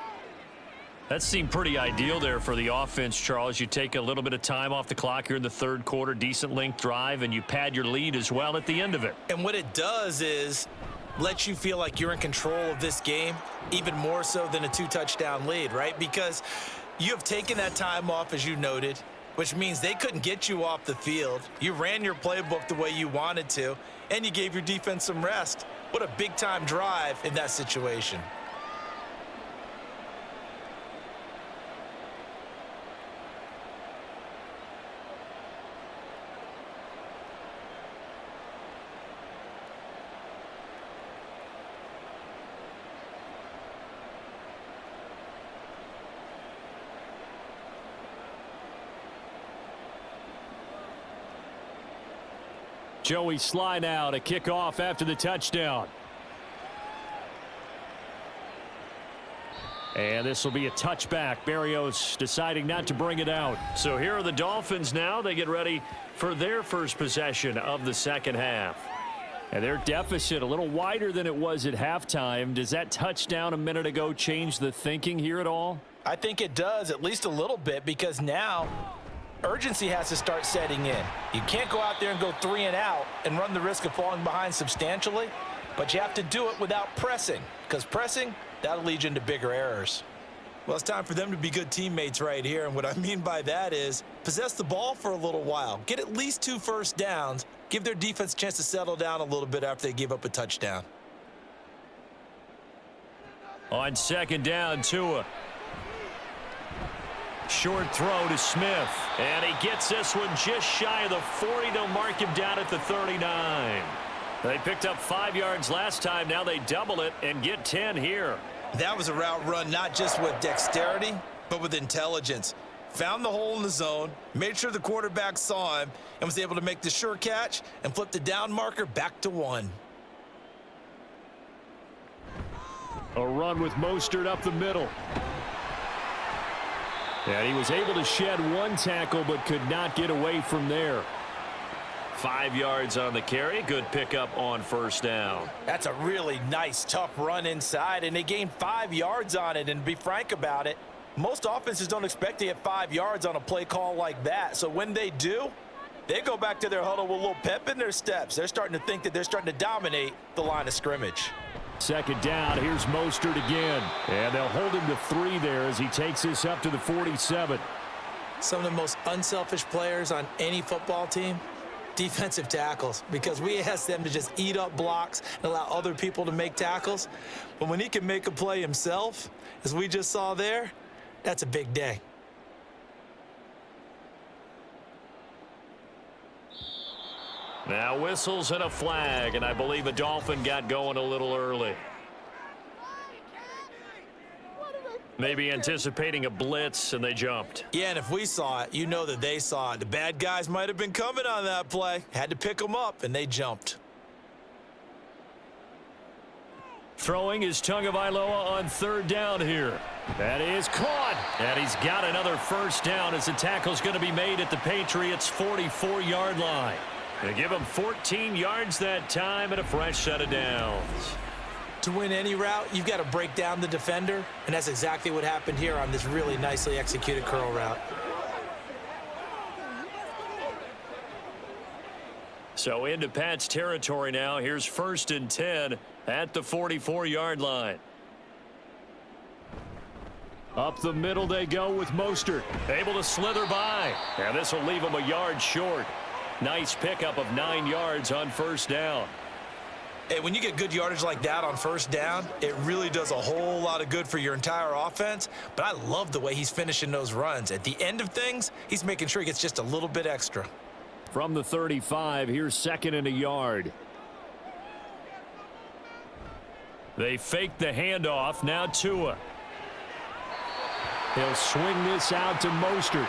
That seemed pretty ideal there for the offense, Charles. You take a little bit of time off the clock here in the 3rd quarter, decent length drive, and you pad your lead as well at the end of it. And what it does is lets you feel like you're in control of this game, even more so than a 2-touchdown lead, right? Because you have taken that time off, as you noted, which means they couldn't get you off the field. You ran your playbook the way you wanted to, and you gave your defense some rest. What a big-time drive in that situation. Joey Sly now to kick off after the touchdown. And this will be a touchback. Berrios deciding not to bring it out. So here are the Dolphins now. They get ready for their first possession of the second half. And their deficit a little wider than it was at halftime. Does that touchdown a minute ago change the thinking here at all? I think it does, at least a little bit, because now urgency has to start setting in. You can't go out there and go 3 and out and run the risk of falling behind substantially, but you have to do it without pressing, because pressing, that'll lead you into bigger errors. Well, it's time for them to be good teammates right here, and what I mean by that is possess the ball for a little while, get at least 2 first downs, give their defense a chance to settle down a little bit after they give up a touchdown. On second down, Tua. Short throw to Smith. And he gets this one just shy of the 40. They'll mark him down at the 39. They picked up 5 yards last time. Now they double it and get 10 here. That was a route run not just with dexterity, but with intelligence. Found the hole in the zone, made sure the quarterback saw him, and was able to make the sure catch and flip the down marker back to 1. A run with Mostert up the middle. And he was able to shed 1 tackle but could not get away from there. 5 yards on the carry. Good pickup on first down. That's a really nice, tough run inside, and they gained 5 yards on it. And to be frank about it, most offenses don't expect to get 5 yards on a play call like that. So when they do, they go back to their huddle with a little pep in their steps. They're starting to think that they're starting to dominate the line of scrimmage. Second down, here's Mostert again. And they'll hold him to 3 there as he takes this up to the 47. Some of the most unselfish players on any football team, defensive tackles, because we ask them to just eat up blocks and allow other people to make tackles. But when he can make a play himself, as we just saw there, that's a big day. Now whistles and a flag, and I believe a Dolphin got going a little early. Maybe anticipating a blitz, and they jumped. Yeah, and if we saw it, you know that they saw it. The bad guys might have been coming on that play. Had to pick them up, and they jumped. Throwing is Tagovailoa on third down here. That is caught. And he's got another first down as the tackle's going to be made at the Patriots' 44-yard line. They give him 14 yards that time and a fresh set of downs. To win any route, you've got to break down the defender, and that's exactly what happened here on this really nicely executed curl route. So into Pat's territory now. Here's 1st and 10 at the 44-yard line. Up the middle they go with Mostert. Able to slither by. And this will leave him a yard short. Nice pickup of 9 yards on first down. Hey, when you get good yardage like that on first down, it really does a whole lot of good for your entire offense. But I love the way he's finishing those runs. At the end of things, he's making sure he gets just a little bit extra. From the 35, here's 2nd and a yard. They fake the handoff. Now Tua. He'll swing this out to Mostert.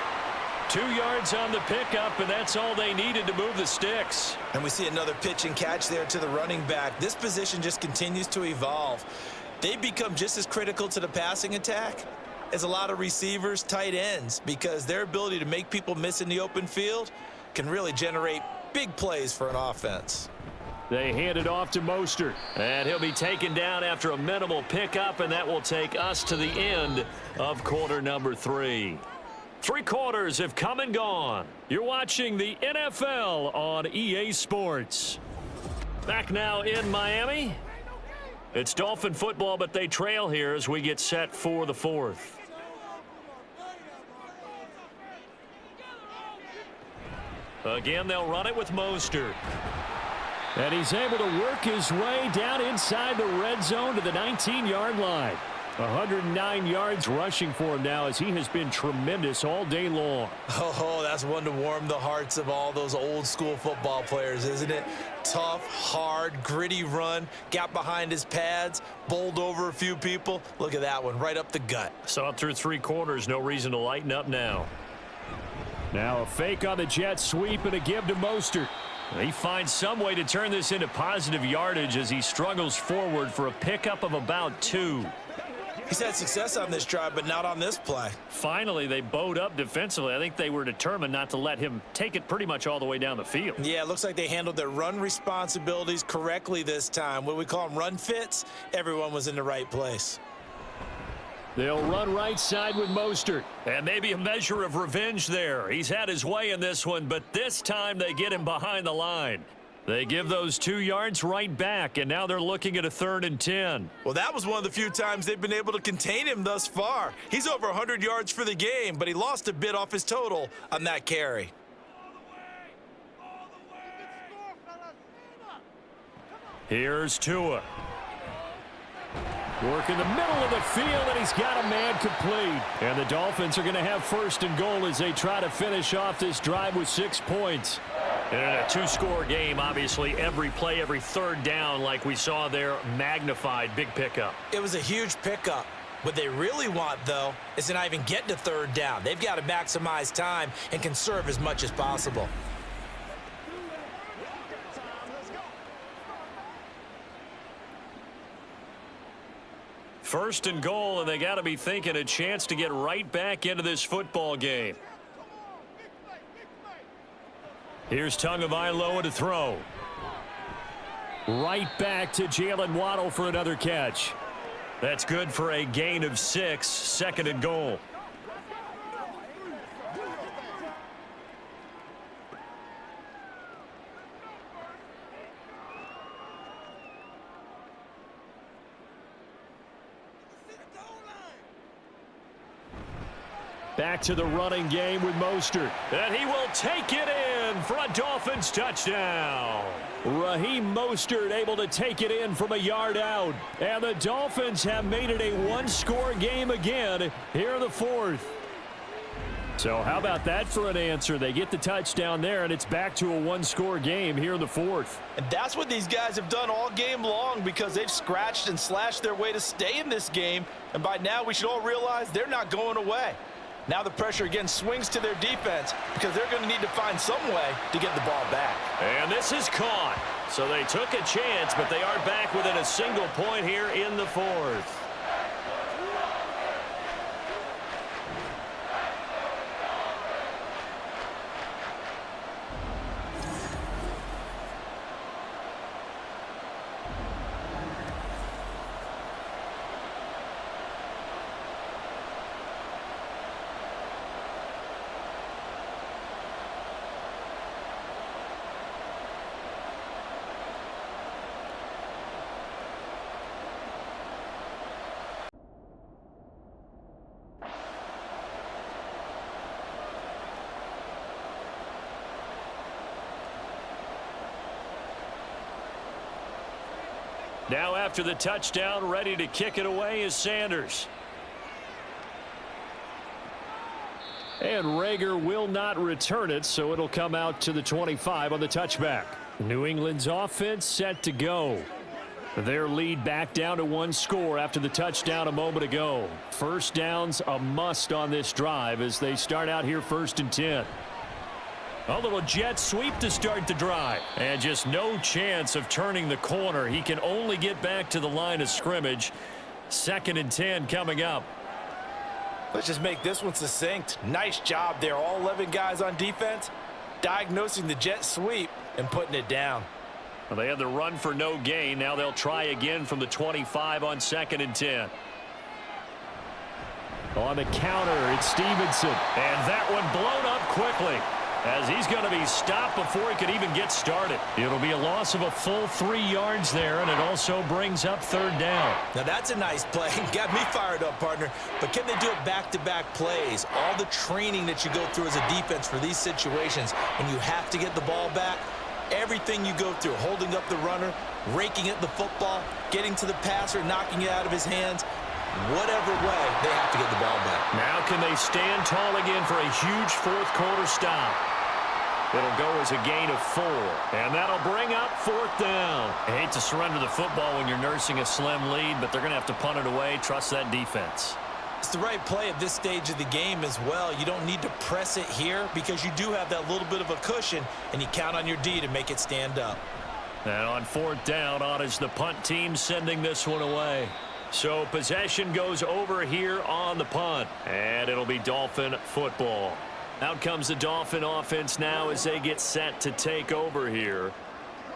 2 yards on the pickup, and that's all they needed to move the sticks. And we see another pitch and catch there to the running back. This position just continues to evolve. They become just as critical to the passing attack as a lot of receivers, tight ends, because their ability to make people miss in the open field can really generate big plays for an offense. They hand it off to Mostert. And he'll be taken down after a minimal pickup, and that will take us to the end of quarter number 3. 3 quarters have come and gone. You're watching the NFL on EA Sports. Back now in Miami. It's Dolphin football, but they trail here as we get set for the 4th. Again, they'll run it with Mostert. And he's able to work his way down inside the red zone to the 19-yard line. 109 yards rushing for him now as he has been tremendous all day long. Oh, that's one to warm the hearts of all those old school football players, isn't it? Tough, hard, gritty run, got behind his pads, bowled over a few people. Look at that one, right up the gut. Saw it through 3 quarters, no reason to lighten up now. Now a fake on the jet sweep and a give to Mostert. He finds some way to turn this into positive yardage as he struggles forward for a pickup of about 2. He's had success on this drive, but not on this play. Finally, they bowed up defensively. I think they were determined not to let him take it pretty much all the way down the field. Yeah, it looks like they handled their run responsibilities correctly this time. What we call them run fits, everyone was in the right place. They'll run right side with Mostert. And maybe a measure of revenge there. He's had his way in this one, but this time they get him behind the line. They give those 2 yards right back, and now they're looking at a 3rd and 10. Well, that was one of the few times they've been able to contain him thus far. He's over 100 yards for the game, but he lost a bit off his total on that carry. Here's Tua. Work in the middle of the field, and he's got a man complete. And the Dolphins are going to have 1st and goal as they try to finish off this drive with 6 points. In a 2-score game, obviously, every play, every 3rd down, like we saw there, magnified, big pickup. It was a huge pickup. What they really want, though, is to not even get to 3rd down. They've got to maximize time and conserve as much as possible. First and goal, and they got to be thinking a chance to get right back into this football game. Here's Tagovailoa to throw. Right back to Jalen Waddle for another catch. That's good for a gain of 6, 2nd and goal. Back to the running game with Mostert. And he will take it in for a Dolphins touchdown. Raheem Mostert able to take it in from a yard out. And the Dolphins have made it a 1-score game again here in the 4th. So how about that for an answer? They get the touchdown there, and it's back to a 1-score game here in the 4th. And that's what these guys have done all game long because they've scratched and slashed their way to stay in this game. And by now, we should all realize they're not going away. Now the pressure again swings to their defense because they're going to need to find some way to get the ball back. And this is caught. So they took a chance, but they are back within a single point here in the 4th. Now after the touchdown, ready to kick it away is Sanders. And Rager will not return it, so it'll come out to the 25 on the touchback. New England's offense set to go. Their lead back down to 1 score after the touchdown a moment ago. First down's a must on this drive as they start out here 1st and 10. A little jet sweep to start the drive. And just no chance of turning the corner. He can only get back to the line of scrimmage. 2nd and 10 coming up. Let's just make this one succinct. Nice job there. All 11 guys on defense diagnosing the jet sweep and putting it down. Well, they had the run for no gain. Now they'll try again from the 25 on 2nd and 10. On the counter, it's Stevenson. And that one blown up quickly, as he's going to be stopped before he could even get started. It'll be a loss of a full 3 yards there, and it also brings up 3rd down. Now that's a nice play. Got me fired up, partner. But can they do it back-to-back plays? All the training that you go through as a defense for these situations, when you have to get the ball back, everything you go through, holding up the runner, raking at the football, getting to the passer, knocking it out of his hands, whatever way, they have to get the ball back. Now can they stand tall again for a huge 4th quarter stop? It'll go as a gain of 4, and that'll bring up 4th down. I hate to surrender the football when you're nursing a slim lead, but they're going to have to punt it away. Trust that defense. It's the right play at this stage of the game as well. You don't need to press it here because you do have that little bit of a cushion, and you count on your D to make it stand up. And on 4th down, on is the punt team sending this one away. So possession goes over here on the punt, and it'll be Dolphin football. Out comes the Dolphin offense now as they get set to take over here.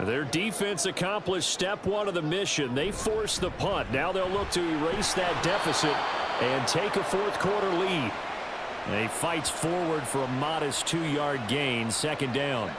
Their defense accomplished step 1 of the mission. They forced the punt. Now they'll look to erase that deficit and take a 4th quarter lead. And he fights forward for a modest 2-yard gain, 2nd down.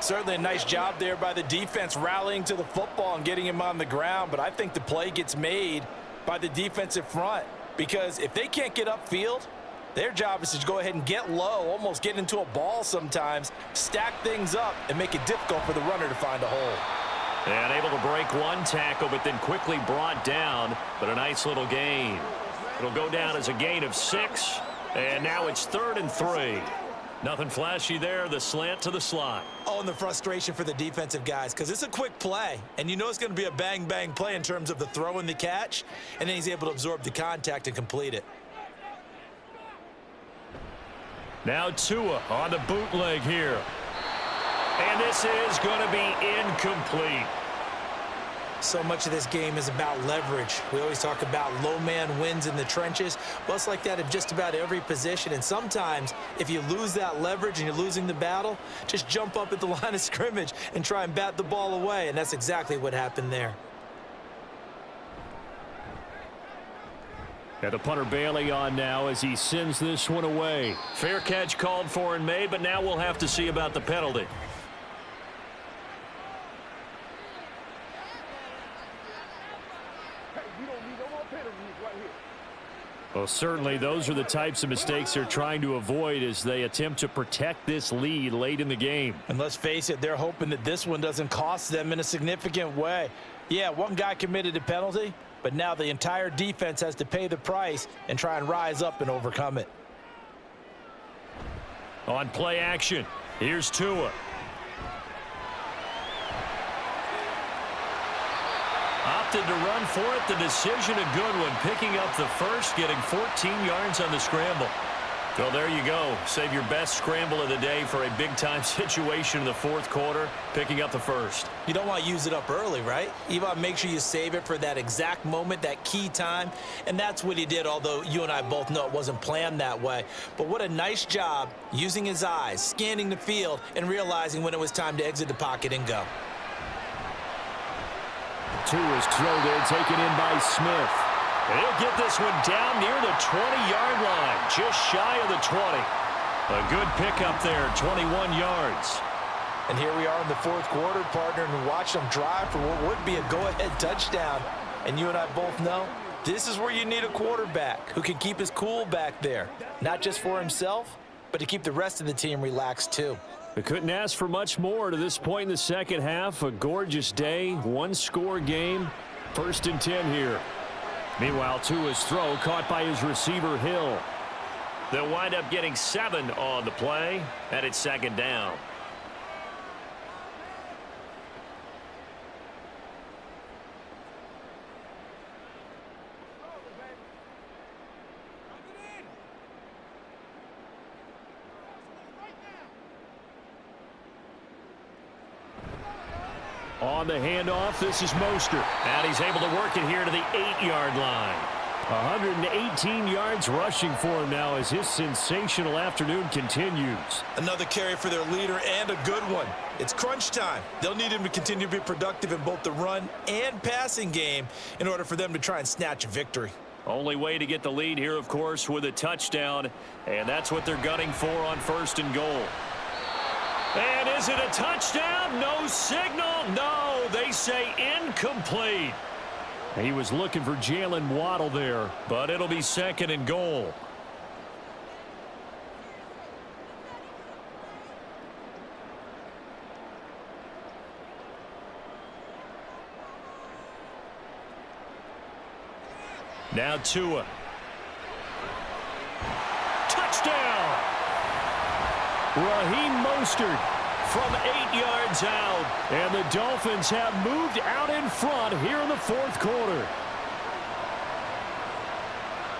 Certainly a nice job there by the defense rallying to the football and getting him on the ground, but I think the play gets made by the defensive front because if they can't get upfield, their job is to go ahead and get low, almost get into a ball sometimes, stack things up, and make it difficult for the runner to find a hole. And able to break 1 tackle, but then quickly brought down, but a nice little gain. It'll go down as a gain of 6, and now it's 3rd and 3. Nothing flashy there, the slant to the slot. Oh, and the frustration for the defensive guys because it's a quick play, and you know it's going to be a bang-bang play in terms of the throw and the catch, and then he's able to absorb the contact and complete it. Now Tua on the bootleg here. And this is going to be incomplete. So much of this game is about leverage. We always talk about low man wins in the trenches. Well, it's like that at just about every position. And sometimes, if you lose that leverage and you're losing the battle, just jump up at the line of scrimmage and try and bat the ball away. And that's exactly what happened there. And the punter Bailey on now as he sends this one away. Fair catch called for and made, but now we'll have to see about the penalty. Well, certainly those are the types of mistakes they're trying to avoid as they attempt to protect this lead late in the game. And let's face it, they're hoping that this one doesn't cost them in a significant way. Yeah, one guy committed a penalty, but now the entire defense has to pay the price and try and rise up and overcome it. On play action, here's Tua. Opted to run for it. The decision a good one. Picking up the first, getting 14 yards on the scramble. So there you go. Save your best scramble of the day for a big-time situation in the 4th quarter, picking up the first. You don't want to use it up early, right? You want to make sure you save it for that exact moment, that key time, and that's what he did, although you and I both know it wasn't planned that way. But what a nice job using his eyes, scanning the field, and realizing when it was time to exit the pocket and go. Tua's throw there taken in by Smith. He'll get this one down near the 20-yard line, just shy of the 20. A good pickup there, 21 yards. And here we are in the 4th quarter, partner, and watch them drive for what would be a go-ahead touchdown. And you and I both know this is where you need a quarterback who can keep his cool back there, not just for himself, but to keep the rest of the team relaxed too. They couldn't ask for much more to this point in the 2nd half. A gorgeous day, 1-score game, 1st and 10 here. Meanwhile, Tua's throw caught by his receiver, Hill. They'll wind up getting 7 on the play, and it's 2nd down. On the handoff, this is Mostert. And he's able to work it here to the 8-yard line. 118 yards rushing for him now as his sensational afternoon continues. Another carry for their leader and a good one. It's crunch time. They'll need him to continue to be productive in both the run and passing game in order for them to try and snatch a victory. Only way to get the lead here, of course, with a touchdown. And that's what they're gunning for on 1st and goal. And is it a touchdown? No signal. No, they say incomplete. He was looking for Jalen Waddle there, but it'll be 2nd and goal. Now Tua. Touchdown! Raheem Mostert from 8 yards out. And the Dolphins have moved out in front here in the 4th quarter.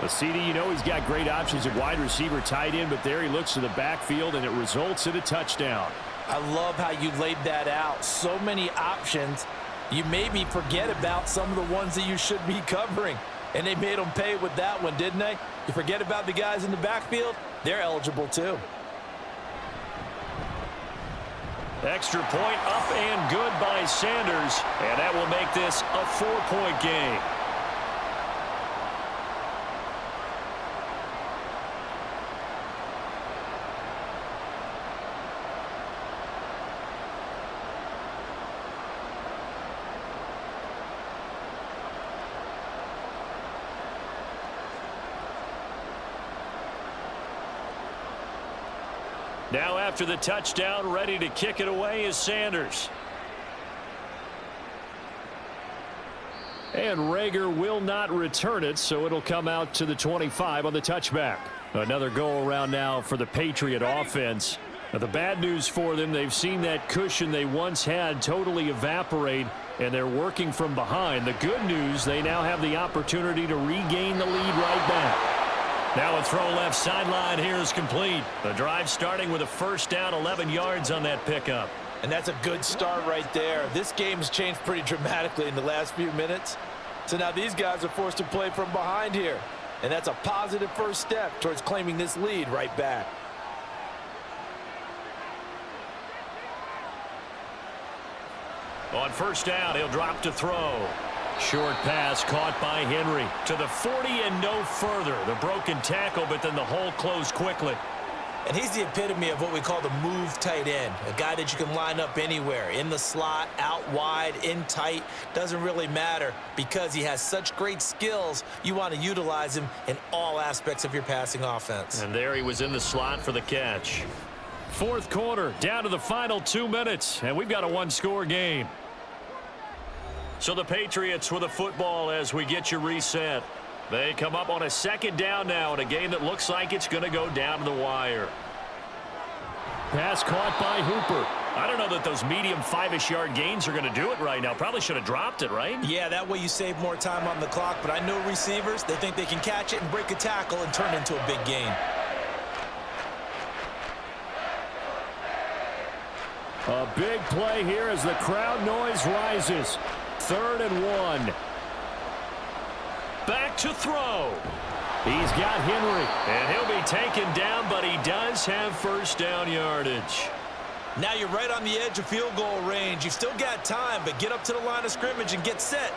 A CD, you know he's got great options at wide receiver, tight end, but there he looks to the backfield, and it results in a touchdown. I love how you laid that out. So many options. You made me forget about some of the ones that you should be covering. And they made them pay with that one, didn't they? You forget about the guys in the backfield, they're eligible too. Extra point up and good by Sanders, and that will make this a 4-point game. Now after the touchdown, ready to kick it away is Sanders. And Rager will not return it, so it'll come out to the 25 on the touchback. Another go-around now for the Patriot offense. Now, the bad news for them, they've seen that cushion they once had totally evaporate, and they're working from behind. The good news, they now have the opportunity to regain the lead right back. Now a throw left sideline here is complete. The drive starting with a first down, 11 yards on that pickup. And that's a good start right there. This game has changed pretty dramatically in the last few minutes. So now these guys are forced to play from behind here. And that's a positive first step towards claiming this lead right back. On first down, he'll drop to throw. Short pass caught by Henry to the 40 and no further. The broken tackle, but then the hole closed quickly. And he's the epitome of what we call the move tight end, a guy that you can line up anywhere, in the slot, out wide, in tight, doesn't really matter because he has such great skills. You want to utilize him in all aspects of your passing offense. And there he was in the slot for the catch. Fourth quarter, down to the final 2 minutes, and we've got a one-score game. So the Patriots with a football as we get you reset. They come up on a second down now in a game that looks like it's going to go down to the wire. Pass caught by Hooper. I don't know that those medium 5-ish yard gains are going to do it right now. Probably should have dropped it, right? Yeah, that way you save more time on the clock, but I know receivers, they think they can catch it and break a tackle and turn it into a big gain. A big play here as the crowd noise rises. 3rd and 1. Back to throw. He's got Henry. And he'll be taken down, but he does have first down yardage. Now you're right on the edge of field goal range. You've still got time, but get up to the line of scrimmage and get set.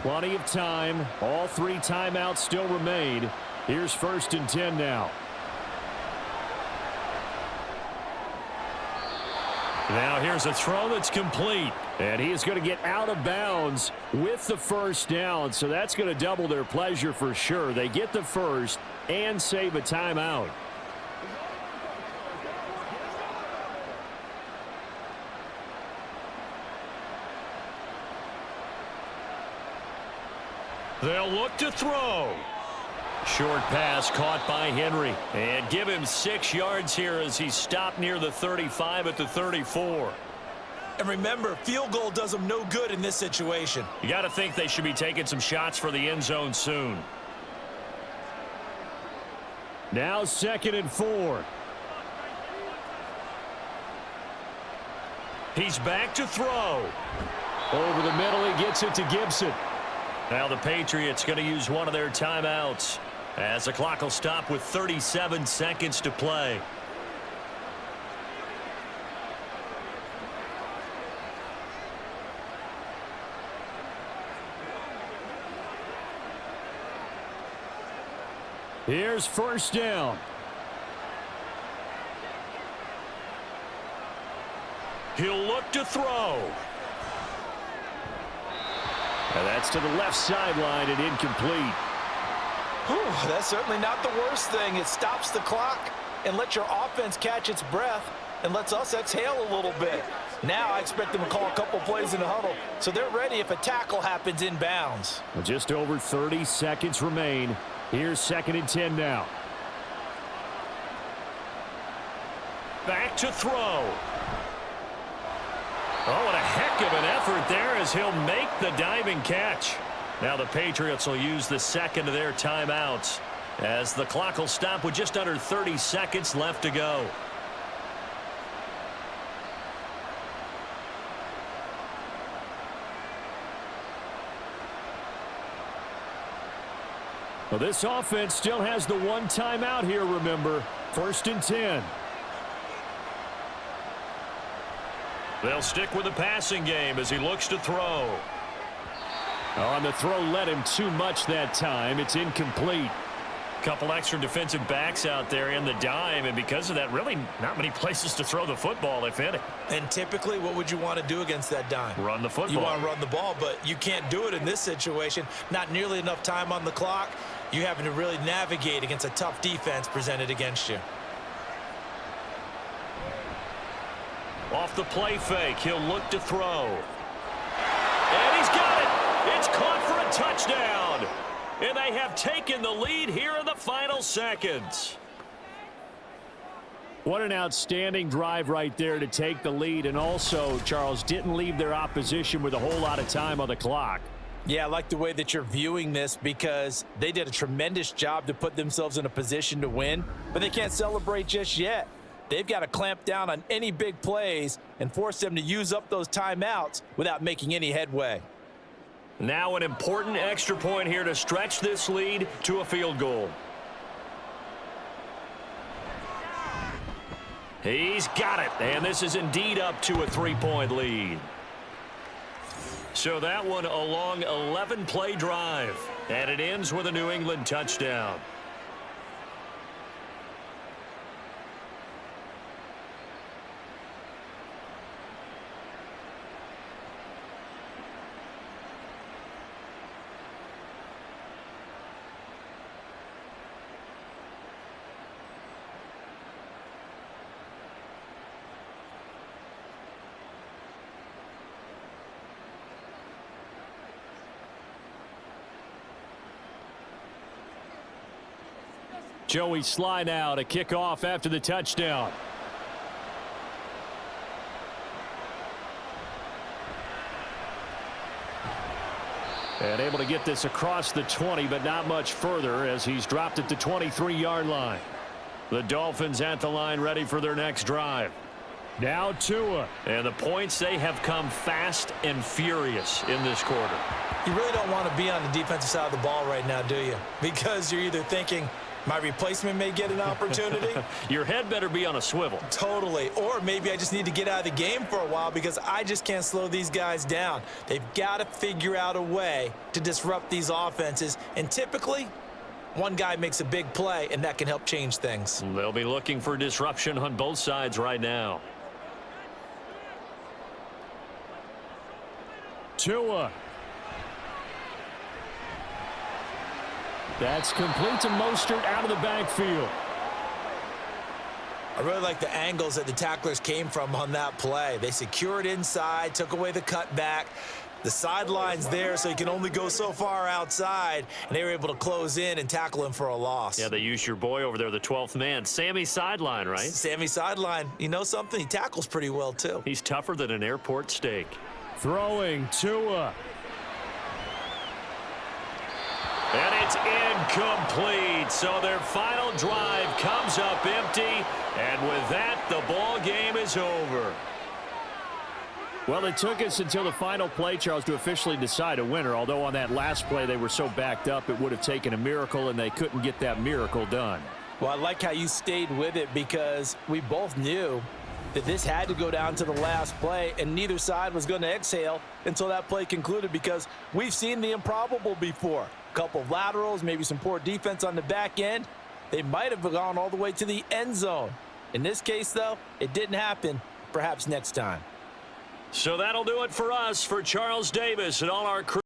Plenty of time. All 3 timeouts still remain. Here's 1st and 10 now. Now here's a throw that's complete. And he is going to get out of bounds with the first down. So that's going to double their pleasure for sure. They get the first and save a timeout. They'll look to throw. Short pass caught by Henry. And give him 6 yards here as he stopped near the 35 at the 34. And remember, field goal does them no good in this situation. You got to think they should be taking some shots for the end zone soon. Now 2nd and 4. He's back to throw. Over the middle, he gets it to Gibson. Now the Patriots going to use one of their timeouts as the clock will stop with 37 seconds to play. Here's first down. He'll look to throw. And that's to the left sideline and incomplete. Whew, that's certainly not the worst thing. It stops the clock and lets your offense catch its breath and lets us exhale a little bit. Now I expect them to call a couple plays in the huddle, so they're ready if a tackle happens in bounds. Just over 30 seconds remain. Here's 2nd and 10 now. Back to throw. Oh, and a heck heck of an effort there as he'll make the diving catch. Now the Patriots will use the second of their timeouts as the clock will stop with just under 30 seconds left to go. Well, this offense still has the one timeout here, remember. 1st and 10. They'll stick with the passing game as he looks to throw. On the throw, led him too much that time. It's incomplete. Couple extra defensive backs out there in the dime, and because of that, really not many places to throw the football, if any. And typically, what would you want to do against that dime? Run the football. You want to run the ball, but you can't do it in this situation. Not nearly enough time on the clock. You having to really navigate against a tough defense presented against you. Off the play fake, he'll look to throw. And he's got it! It's caught for a touchdown! And they have taken the lead here in the final seconds. What an outstanding drive right there to take the lead. And also, Charles, didn't leave their opposition with a whole lot of time on the clock. Yeah, I like the way that you're viewing this because they did a tremendous job to put themselves in a position to win, but they can't celebrate just yet. They've got to clamp down on any big plays and force them to use up those timeouts without making any headway. Now an important extra point here to stretch this lead to a field goal. He's got it, and this is indeed up to a 3-point lead. So that one a long 11-play drive, and it ends with a New England touchdown. Joey Sly now to kick off after the touchdown. And able to get this across the 20, but not much further as he's dropped at the 23-yard line. The Dolphins at the line ready for their next drive. Now Tua. And the points, they have come fast and furious in this quarter. You really don't want to be on the defensive side of the ball right now, do you? Because you're either thinking, my replacement may get an opportunity. Your head better be on a swivel. Totally. Or maybe I just need to get out of the game for a while because I just can't slow these guys down. They've got to figure out a way to disrupt these offenses. And typically, one guy makes a big play, and that can help change things. They'll be looking for disruption on both sides right now. Tua. That's complete to Mostert out of the backfield. I really like the angles that the tacklers came from on that play. They secured inside, took away the cutback. The sideline's there, so you can only go so far outside, and they were able to close in and tackle him for a loss. Yeah, they used your boy over there, the 12th man, Sammy Sideline, right? Sammy Sideline. You know something? He tackles pretty well, too. He's tougher than an airport steak. Throwing Tua. And it's incomplete. So their final drive comes up empty. And with that, the ball game is over. Well, it took us until the final play, Charles, to officially decide a winner. Although on that last play they were so backed up, it would have taken a miracle, and they couldn't get that miracle done. Well, I like how you stayed with it because we both knew that this had to go down to the last play, and neither side was going to exhale until that play concluded because we've seen the improbable before. A couple of laterals, maybe some poor defense on the back end. They might have gone all the way to the end zone. In this case, though, it didn't happen. Perhaps next time. So that'll do it for us. For Charles Davis and all our crew.